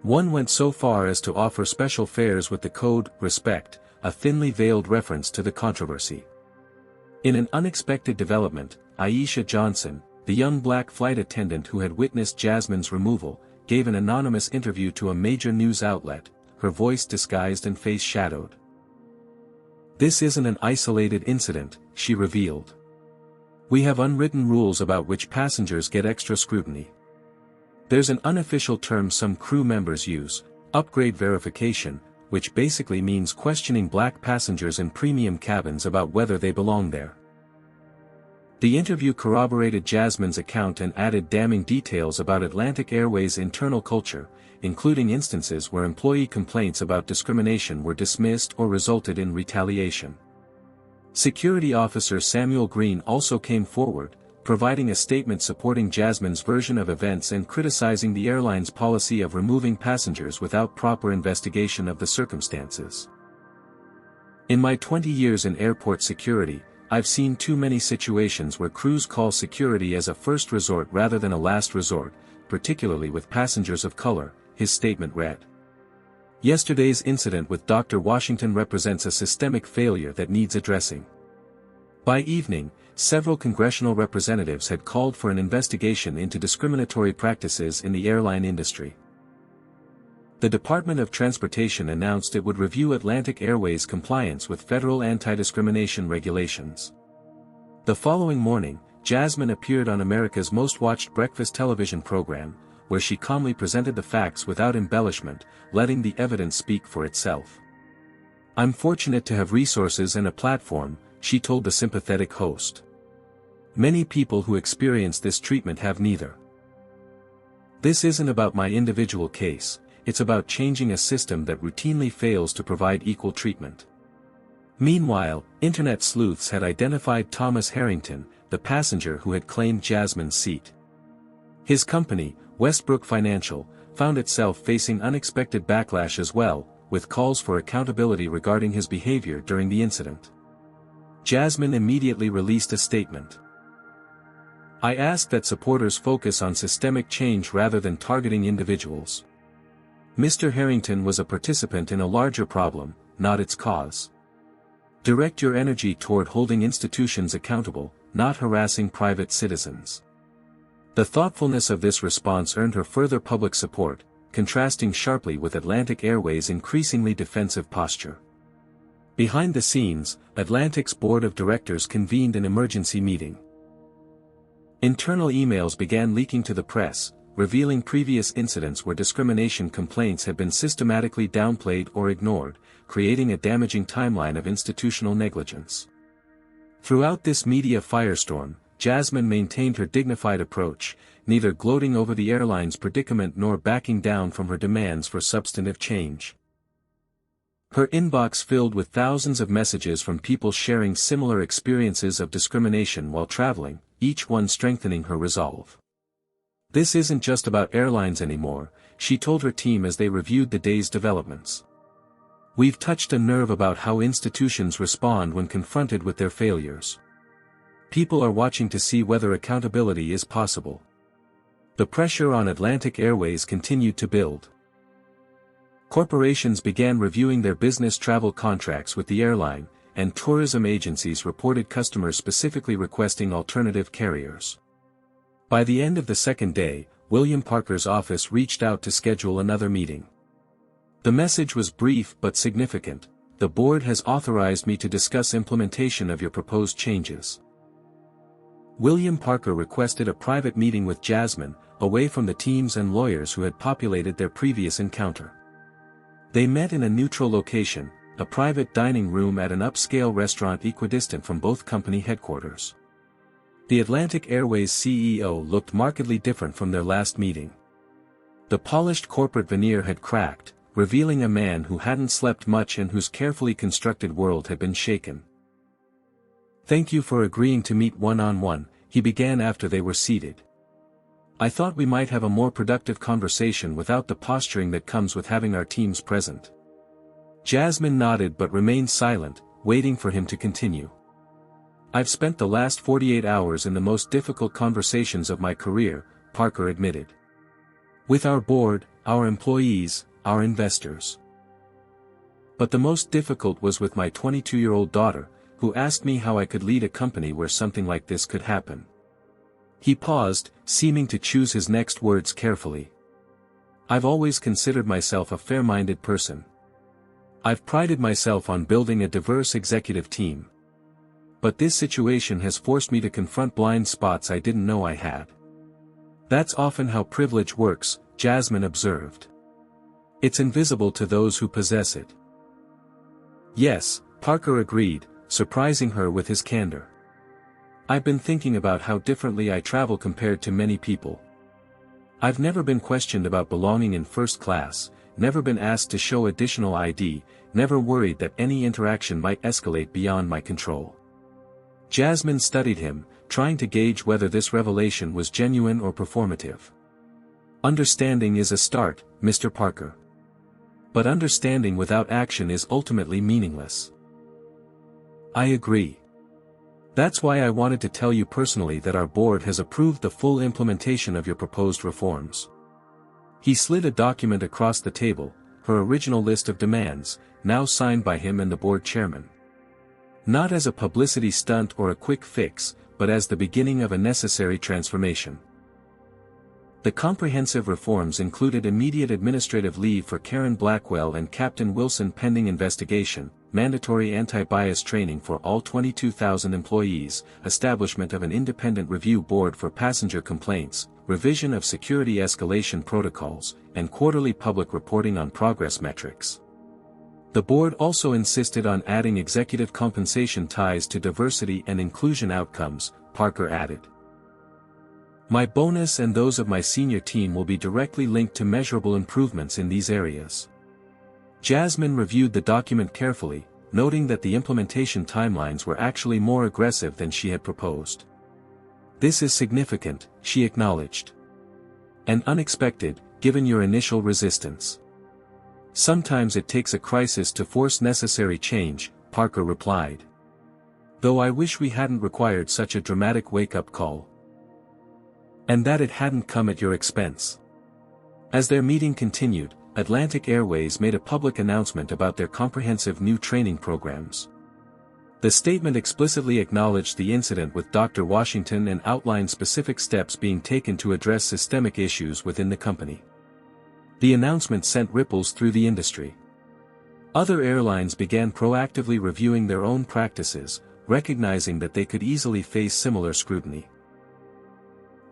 One went so far as to offer special fares with the code RESPECT, a thinly veiled reference to the controversy. In an unexpected development, Aisha Johnson, the young black flight attendant who had witnessed Jasmine's removal, gave an anonymous interview to a major news outlet, her voice disguised and face shadowed. "This isn't an isolated incident," she revealed. "We have unwritten rules about which passengers get extra scrutiny. There's an unofficial term some crew members use, upgrade verification, which basically means questioning black passengers in premium cabins about whether they belong there." The interview corroborated Jasmine's account and added damning details about Atlantic Airways' internal culture, including instances where employee complaints about discrimination were dismissed or resulted in retaliation. Security Officer Samuel Green also came forward, providing a statement supporting Jasmine's version of events and criticizing the airline's policy of removing passengers without proper investigation of the circumstances. "In my 20 years in airport security, I've seen too many situations where crews call security as a first resort rather than a last resort, particularly with passengers of color," his statement read. "Yesterday's incident with Dr. Washington represents a systemic failure that needs addressing." By evening, several congressional representatives had called for an investigation into discriminatory practices in the airline industry. The Department of Transportation announced it would review Atlantic Airways' compliance with federal anti-discrimination regulations. The following morning, Jasmine appeared on America's most-watched breakfast television program, where she calmly presented the facts without embellishment, letting the evidence speak for itself. "I'm fortunate to have resources and a platform," she told the sympathetic host. "Many people who experience this treatment have neither. This isn't about my individual case, it's about changing a system that routinely fails to provide equal treatment." Meanwhile, internet sleuths had identified Thomas Harrington, the passenger who had claimed Jasmine's seat. His company, Westbrook Financial, found itself facing unexpected backlash as well, with calls for accountability regarding his behavior during the incident. Jasmine immediately released a statement. "I ask that supporters focus on systemic change rather than targeting individuals. Mr. Harrington was a participant in a larger problem, not its cause. Direct your energy toward holding institutions accountable, not harassing private citizens." The thoughtfulness of this response earned her further public support, contrasting sharply with Atlantic Airways' increasingly defensive posture. Behind the scenes, Atlantic's board of directors convened an emergency meeting. Internal emails began leaking to the press, revealing previous incidents where discrimination complaints had been systematically downplayed or ignored, creating a damaging timeline of institutional negligence. Throughout this media firestorm, Jasmine maintained her dignified approach, neither gloating over the airline's predicament nor backing down from her demands for substantive change. Her inbox filled with thousands of messages from people sharing similar experiences of discrimination while traveling, each one strengthening her resolve. "This isn't just about airlines anymore," she told her team as they reviewed the day's developments. We've touched a nerve about how institutions respond when confronted with their failures. People are watching to see whether accountability is possible. The pressure on Atlantic Airways continued to build. Corporations began reviewing their business travel contracts with the airline, and tourism agencies reported customers specifically requesting alternative carriers. By the end of the second day, William Parker's office reached out to schedule another meeting. The message was brief but significant. The board has authorized me to discuss implementation of your proposed changes. William Parker requested a private meeting with Jasmine, away from the teams and lawyers who had populated their previous encounter. They met in a neutral location, a private dining room at an upscale restaurant equidistant from both company headquarters. The Atlantic Airways CEO looked markedly different from their last meeting. The polished corporate veneer had cracked, revealing a man who hadn't slept much and whose carefully constructed world had been shaken. "Thank you for agreeing to meet one-on-one," he began after they were seated. "I thought we might have a more productive conversation without the posturing that comes with having our teams present." Jasmine nodded but remained silent, waiting for him to continue. "I've spent the last 48 hours in the most difficult conversations of my career," Parker admitted. "With our board, our employees, our investors. But the most difficult was with my 22-year-old daughter, who asked me how I could lead a company where something like this could happen." He paused, seeming to choose his next words carefully. "I've always considered myself a fair-minded person. I've prided myself on building a diverse executive team. But this situation has forced me to confront blind spots I didn't know I had." "That's often how privilege works," Jasmine observed. "It's invisible to those who possess it." "Yes," Parker agreed, surprising her with his candor. "I've been thinking about how differently I travel compared to many people. I've never been questioned about belonging in first class, never been asked to show additional ID, never worried that any interaction might escalate beyond my control." Jasmine studied him, trying to gauge whether this revelation was genuine or performative. "Understanding is a start, Mr. Parker. But understanding without action is ultimately meaningless." "I agree. That's why I wanted to tell you personally that our board has approved the full implementation of your proposed reforms." He slid a document across the table, her original list of demands, now signed by him and the board chairman. Not as a publicity stunt or a quick fix, but as the beginning of a necessary transformation. The comprehensive reforms included immediate administrative leave for Karen Blackwell and Captain Wilson pending investigation, mandatory anti-bias training for all 22,000 employees, establishment of an independent review board for passenger complaints, revision of security escalation protocols, and quarterly public reporting on progress metrics. The board also insisted on adding executive compensation ties to diversity and inclusion outcomes, Parker added. "My bonus and those of my senior team will be directly linked to measurable improvements in these areas." Jasmine reviewed the document carefully, noting that the implementation timelines were actually more aggressive than she had proposed. "This is significant," she acknowledged. "And unexpected, given your initial resistance." "Sometimes it takes a crisis to force necessary change," Parker replied. "Though I wish we hadn't required such a dramatic wake-up call. And that it hadn't come at your expense." As their meeting continued, Atlantic Airways made a public announcement about their comprehensive new training programs. The statement explicitly acknowledged the incident with Dr. Washington and outlined specific steps being taken to address systemic issues within the company. The announcement sent ripples through the industry. Other airlines began proactively reviewing their own practices, recognizing that they could easily face similar scrutiny.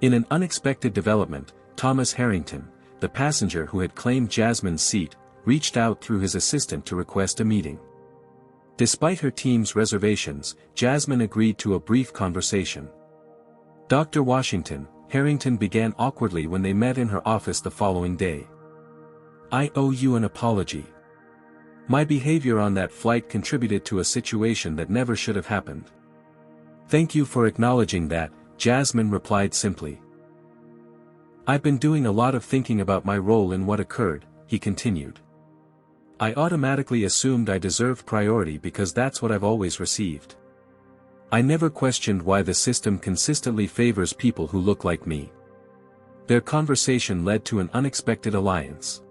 In an unexpected development, Thomas Harrington, the passenger who had claimed Jasmine's seat, reached out through his assistant to request a meeting. Despite her team's reservations, Jasmine agreed to a brief conversation. "Dr. Washington," Harrington began awkwardly when they met in her office the following day. "I owe you an apology. My behavior on that flight contributed to a situation that never should have happened." "Thank you for acknowledging that," Jasmine replied simply. "I've been doing a lot of thinking about my role in what occurred," he continued. I automatically assumed I deserved priority because that's what I've always received. I never questioned why the system consistently favors people who look like me. Their conversation led to an unexpected alliance.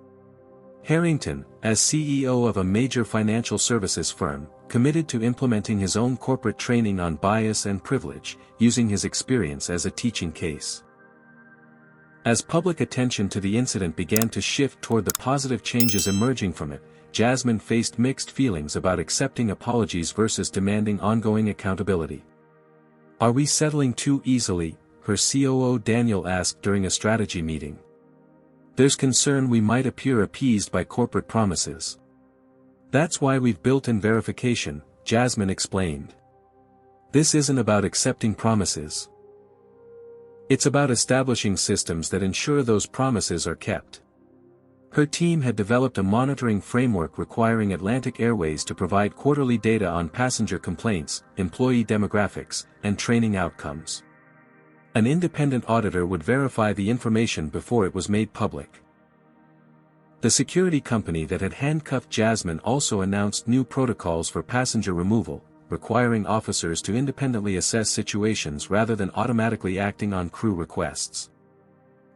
Harrington, as CEO of a major financial services firm, committed to implementing his own corporate training on bias and privilege, using his experience as a teaching case. As public attention to the incident began to shift toward the positive changes emerging from it, Jasmine faced mixed feelings about accepting apologies versus demanding ongoing accountability. "Are we settling too easily?" her COO Daniel asked during a strategy meeting. "There's concern we might appear appeased by corporate promises. That's why we've built in verification," Jasmine explained. "This isn't about accepting promises. It's about establishing systems that ensure those promises are kept." Her team had developed a monitoring framework requiring Atlantic Airways to provide quarterly data on passenger complaints, employee demographics, and training outcomes. An independent auditor would verify the information before it was made public. The security company that had handcuffed Jasmine also announced new protocols for passenger removal, requiring officers to independently assess situations rather than automatically acting on crew requests.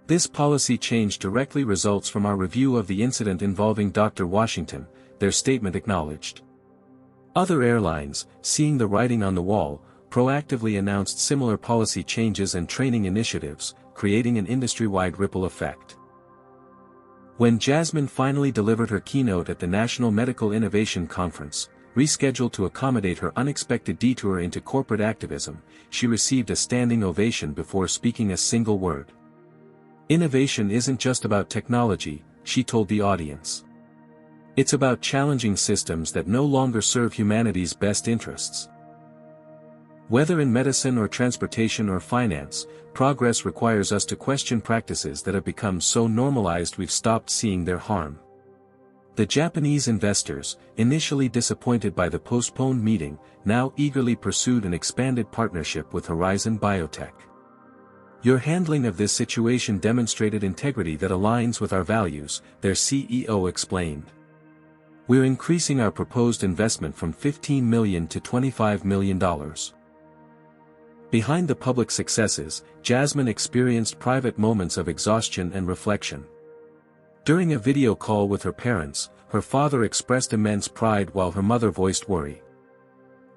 This policy change directly results from our review of the incident involving Dr. Washington, their statement acknowledged. Other airlines, seeing the writing on the wall, proactively announced similar policy changes and training initiatives, creating an industry-wide ripple effect. When Jasmine finally delivered her keynote at the National Medical Innovation Conference, rescheduled to accommodate her unexpected detour into corporate activism, she received a standing ovation before speaking a single word. "Innovation isn't just about technology," she told the audience. "It's about challenging systems that no longer serve humanity's best interests." Whether in medicine or transportation or finance, progress requires us to question practices that have become so normalized we've stopped seeing their harm. The Japanese investors, initially disappointed by the postponed meeting, now eagerly pursued an expanded partnership with Horizon Biotech. "Your handling of this situation demonstrated integrity that aligns with our values," their CEO explained. "We're increasing our proposed investment from $15 million to $25 million. Behind the public successes, Jasmine experienced private moments of exhaustion and reflection. During a video call with her parents, her father expressed immense pride while her mother voiced worry.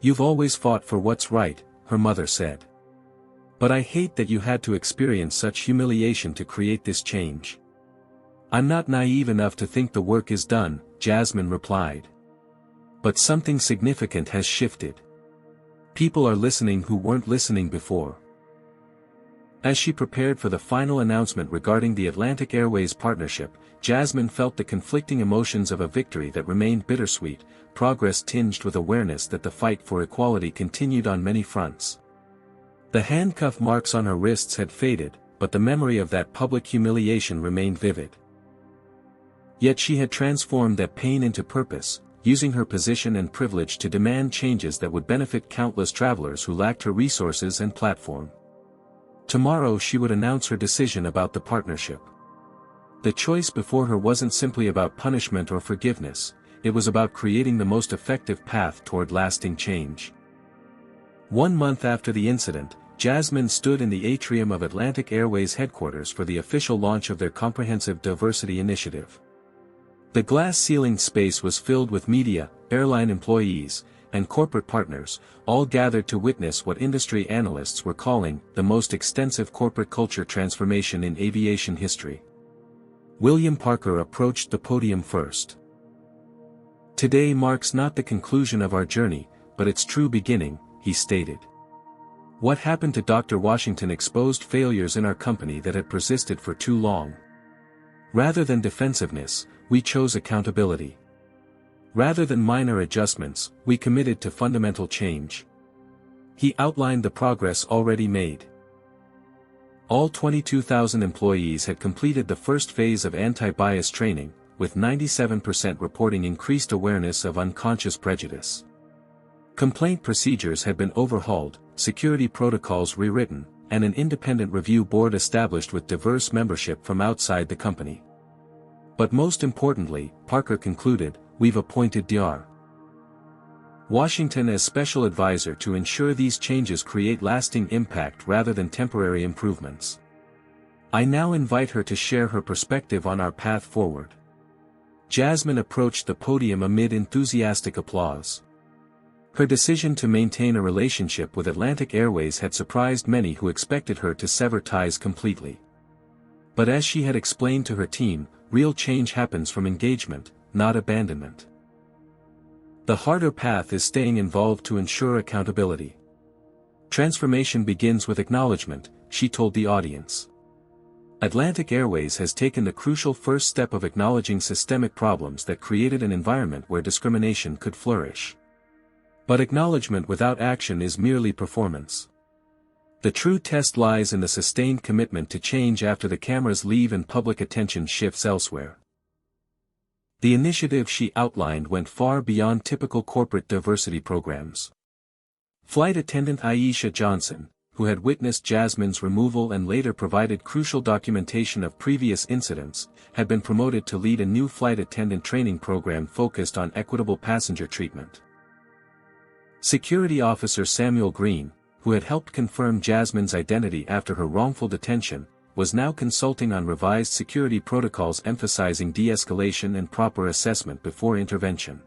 "You've always fought for what's right," her mother said. "But I hate that you had to experience such humiliation to create this change." "I'm not naive enough to think the work is done," Jasmine replied. "But something significant has shifted. People are listening who weren't listening before." As she prepared for the final announcement regarding the Atlantic Airways partnership, Jasmine felt the conflicting emotions of a victory that remained bittersweet, progress tinged with awareness that the fight for equality continued on many fronts. The handcuff marks on her wrists had faded, but the memory of that public humiliation remained vivid. Yet she had transformed that pain into purpose, using her position and privilege to demand changes that would benefit countless travelers who lacked her resources and platform. Tomorrow she would announce her decision about the partnership. The choice before her wasn't simply about punishment or forgiveness, it was about creating the most effective path toward lasting change. 1 month after the incident, Jasmine stood in the atrium of Atlantic Airways headquarters for the official launch of their comprehensive diversity initiative. The glass-ceilinged space was filled with media, airline employees, and corporate partners, all gathered to witness what industry analysts were calling the most extensive corporate culture transformation in aviation history. William Parker approached the podium first. "Today marks not the conclusion of our journey, but its true beginning," he stated. "What happened to Dr. Washington exposed failures in our company that had persisted for too long. Rather than defensiveness, we chose accountability. Rather than minor adjustments, we committed to fundamental change." He outlined the progress already made. All 22,000 employees had completed the first phase of anti-bias training, with 97% reporting increased awareness of unconscious prejudice. Complaint procedures had been overhauled, security protocols rewritten, and an independent review board established with diverse membership from outside the company. But most importantly, Parker concluded, we've appointed Dr. Washington as special advisor to ensure these changes create lasting impact rather than temporary improvements. I now invite her to share her perspective on our path forward." Jasmine approached the podium amid enthusiastic applause. Her decision to maintain a relationship with Atlantic Airways had surprised many who expected her to sever ties completely. But as she had explained to her team, real change happens from engagement, not abandonment. The harder path is staying involved to ensure accountability. Transformation begins with acknowledgement, she told the audience. Atlantic Airways has taken the crucial first step of acknowledging systemic problems that created an environment where discrimination could flourish. But acknowledgement without action is merely performance. The true test lies in the sustained commitment to change after the cameras leave and public attention shifts elsewhere. The initiative she outlined went far beyond typical corporate diversity programs. Flight attendant Aisha Johnson, who had witnessed Jasmine's removal and later provided crucial documentation of previous incidents, had been promoted to lead a new flight attendant training program focused on equitable passenger treatment. Security Officer Samuel Green, who had helped confirm Jasmine's identity after her wrongful detention, was now consulting on revised security protocols emphasizing de-escalation and proper assessment before intervention.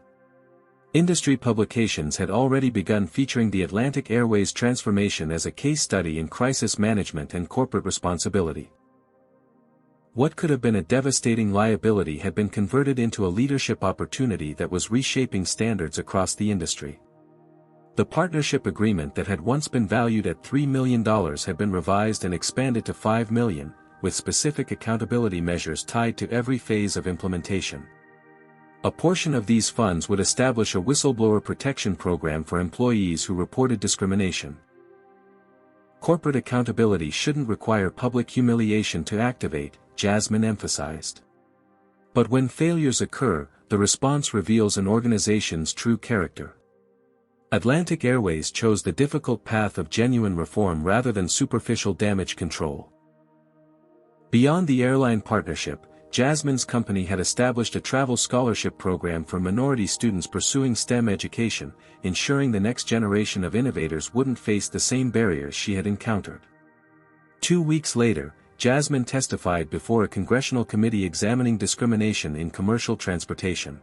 Industry publications had already begun featuring the Atlantic Airways transformation as a case study in crisis management and corporate responsibility. What could have been a devastating liability had been converted into a leadership opportunity that was reshaping standards across the industry. The partnership agreement that had once been valued at $3 million had been revised and expanded to $5 million, with specific accountability measures tied to every phase of implementation. A portion of these funds would establish a whistleblower protection program for employees who reported discrimination. Corporate accountability shouldn't require public humiliation to activate, Jasmine emphasized. But when failures occur, the response reveals an organization's true character. Atlantic Airways chose the difficult path of genuine reform rather than superficial damage control. Beyond the airline partnership, Jasmine's company had established a travel scholarship program for minority students pursuing STEM education, ensuring the next generation of innovators wouldn't face the same barriers she had encountered. 2 weeks later, Jasmine testified before a congressional committee examining discrimination in commercial transportation.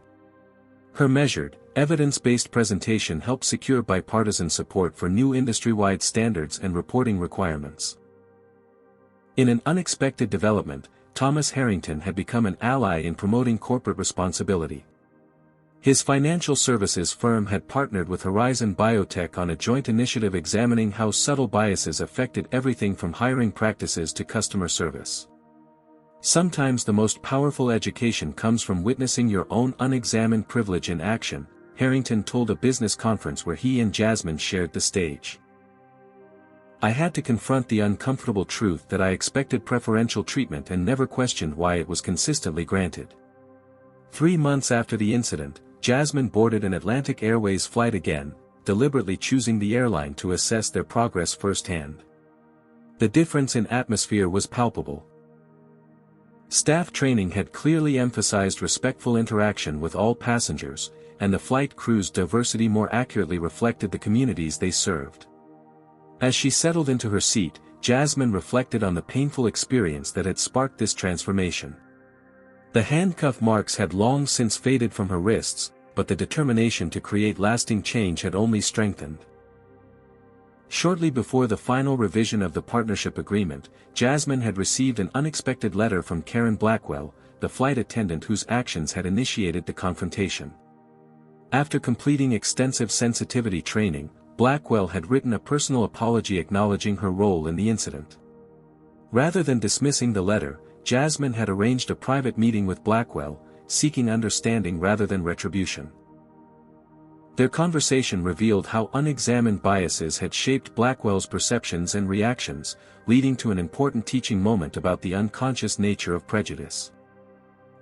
Her measured, evidence-based presentation helped secure bipartisan support for new industry-wide standards and reporting requirements. In an unexpected development, Thomas Harrington had become an ally in promoting corporate responsibility. His financial services firm had partnered with Horizon Biotech on a joint initiative examining how subtle biases affected everything from hiring practices to customer service. Sometimes the most powerful education comes from witnessing your own unexamined privilege in action, Harrington told a business conference where he and Jasmine shared the stage. I had to confront the uncomfortable truth that I expected preferential treatment and never questioned why it was consistently granted. 3 months after the incident, Jasmine boarded an Atlantic Airways flight again, deliberately choosing the airline to assess their progress firsthand. The difference in atmosphere was palpable. Staff training had clearly emphasized respectful interaction with all passengers, and the flight crew's diversity more accurately reflected the communities they served. As she settled into her seat, Jasmine reflected on the painful experience that had sparked this transformation. The handcuff marks had long since faded from her wrists, but the determination to create lasting change had only strengthened. Shortly before the final revision of the partnership agreement, Jasmine had received an unexpected letter from Karen Blackwell, the flight attendant whose actions had initiated the confrontation. After completing extensive sensitivity training, Blackwell had written a personal apology acknowledging her role in the incident. Rather than dismissing the letter, Jasmine had arranged a private meeting with Blackwell, seeking understanding rather than retribution. Their conversation revealed how unexamined biases had shaped Blackwell's perceptions and reactions, leading to an important teaching moment about the unconscious nature of prejudice.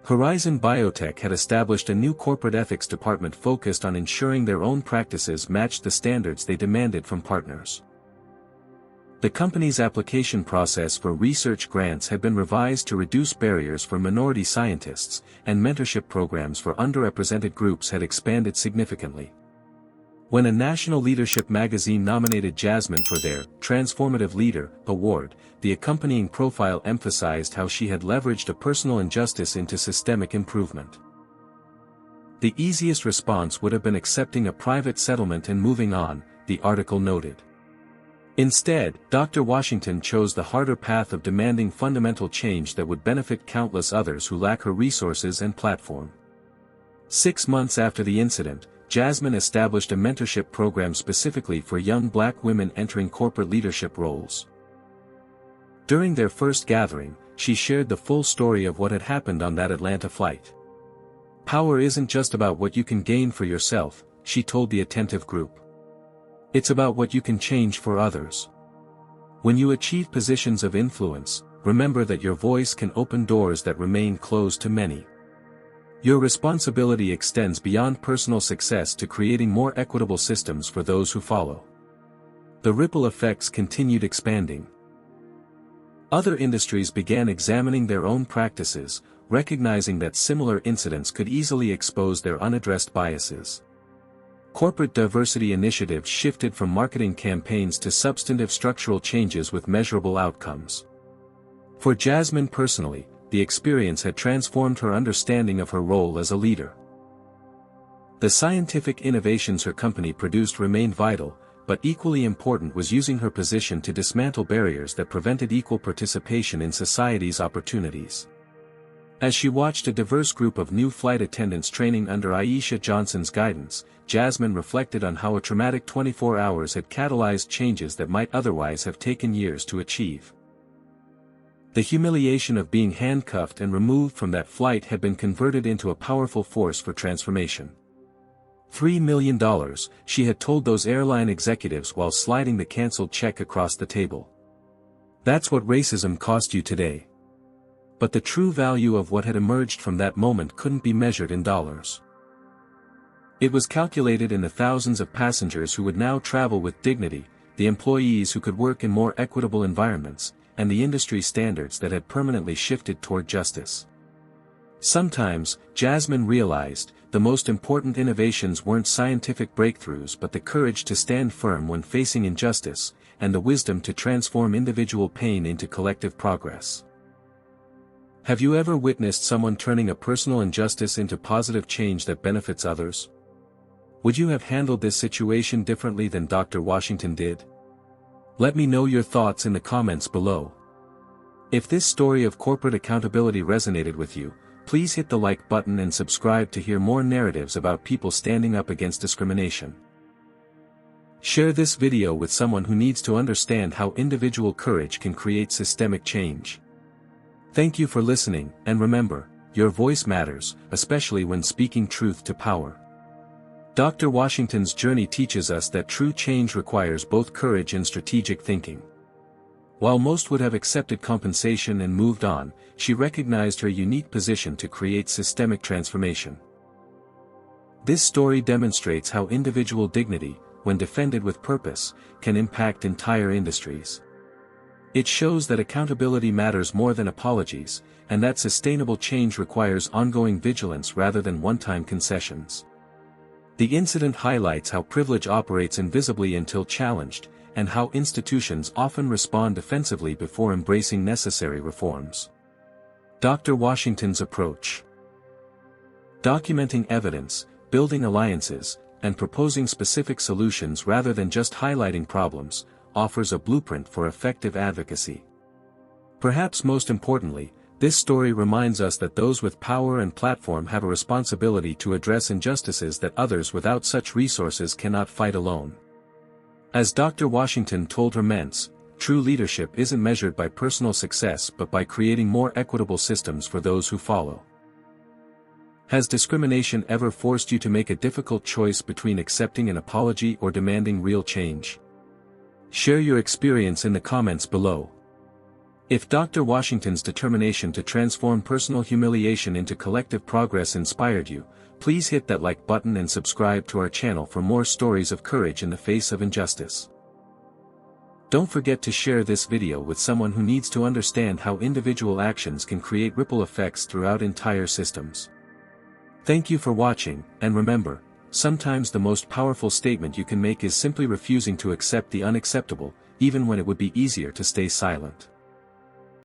Horizon Biotech had established a new corporate ethics department focused on ensuring their own practices matched the standards they demanded from partners. The company's application process for research grants had been revised to reduce barriers for minority scientists, and mentorship programs for underrepresented groups had expanded significantly. When a national leadership magazine nominated Jasmine for their Transformative Leader award, the accompanying profile emphasized how she had leveraged a personal injustice into systemic improvement. The easiest response would have been accepting a private settlement and moving on, the article noted. Instead, Dr. Washington chose the harder path of demanding fundamental change that would benefit countless others who lack her resources and platform. 6 months after the incident, Jasmine established a mentorship program specifically for young Black women entering corporate leadership roles. During their first gathering, she shared the full story of what had happened on that Atlanta flight. "Power isn't just about what you can gain for yourself," she told the attentive group. "It's about what you can change for others. When you achieve positions of influence, remember that your voice can open doors that remain closed to many. Your responsibility extends beyond personal success to creating more equitable systems for those who follow." The ripple effects continued expanding. Other industries began examining their own practices, recognizing that similar incidents could easily expose their unaddressed biases. Corporate diversity initiatives shifted from marketing campaigns to substantive structural changes with measurable outcomes. For Jasmine personally, the experience had transformed her understanding of her role as a leader. The scientific innovations her company produced remained vital, but equally important was using her position to dismantle barriers that prevented equal participation in society's opportunities. As she watched a diverse group of new flight attendants training under Aisha Johnson's guidance, Jasmine reflected on how a traumatic 24 hours had catalyzed changes that might otherwise have taken years to achieve. The humiliation of being handcuffed and removed from that flight had been converted into a powerful force for transformation. $3 million, she had told those airline executives while sliding the canceled check across the table. That's what racism cost you today. But the true value of what had emerged from that moment couldn't be measured in dollars. It was calculated in the thousands of passengers who would now travel with dignity, the employees who could work in more equitable environments, and the industry standards that had permanently shifted toward justice. Sometimes, Jasmine realized, the most important innovations weren't scientific breakthroughs but the courage to stand firm when facing injustice, and the wisdom to transform individual pain into collective progress. Have you ever witnessed someone turning a personal injustice into positive change that benefits others? Would you have handled this situation differently than Dr. Washington did? Let me know your thoughts in the comments below. If this story of corporate accountability resonated with you, please hit the like button and subscribe to hear more narratives about people standing up against discrimination. Share this video with someone who needs to understand how individual courage can create systemic change. Thank you for listening, and remember, your voice matters, especially when speaking truth to power. Dr. Washington's journey teaches us that true change requires both courage and strategic thinking. While most would have accepted compensation and moved on, she recognized her unique position to create systemic transformation. This story demonstrates how individual dignity, when defended with purpose, can impact entire industries. It shows that accountability matters more than apologies, and that sustainable change requires ongoing vigilance rather than one-time concessions. The incident highlights how privilege operates invisibly until challenged, and how institutions often respond defensively before embracing necessary reforms. Dr. Washington's approach. Documenting evidence, building alliances, and proposing specific solutions rather than just highlighting problems, offers a blueprint for effective advocacy. Perhaps most importantly, this story reminds us that those with power and platform have a responsibility to address injustices that others without such resources cannot fight alone. As Dr. Washington told her men's, true leadership isn't measured by personal success but by creating more equitable systems for those who follow. Has discrimination ever forced you to make a difficult choice between accepting an apology or demanding real change? Share your experience in the comments below. If Dr. Washington's determination to transform personal humiliation into collective progress inspired you, please hit that like button and subscribe to our channel for more stories of courage in the face of injustice. Don't forget to share this video with someone who needs to understand how individual actions can create ripple effects throughout entire systems. Thank you for watching, and remember, sometimes the most powerful statement you can make is simply refusing to accept the unacceptable, even when it would be easier to stay silent.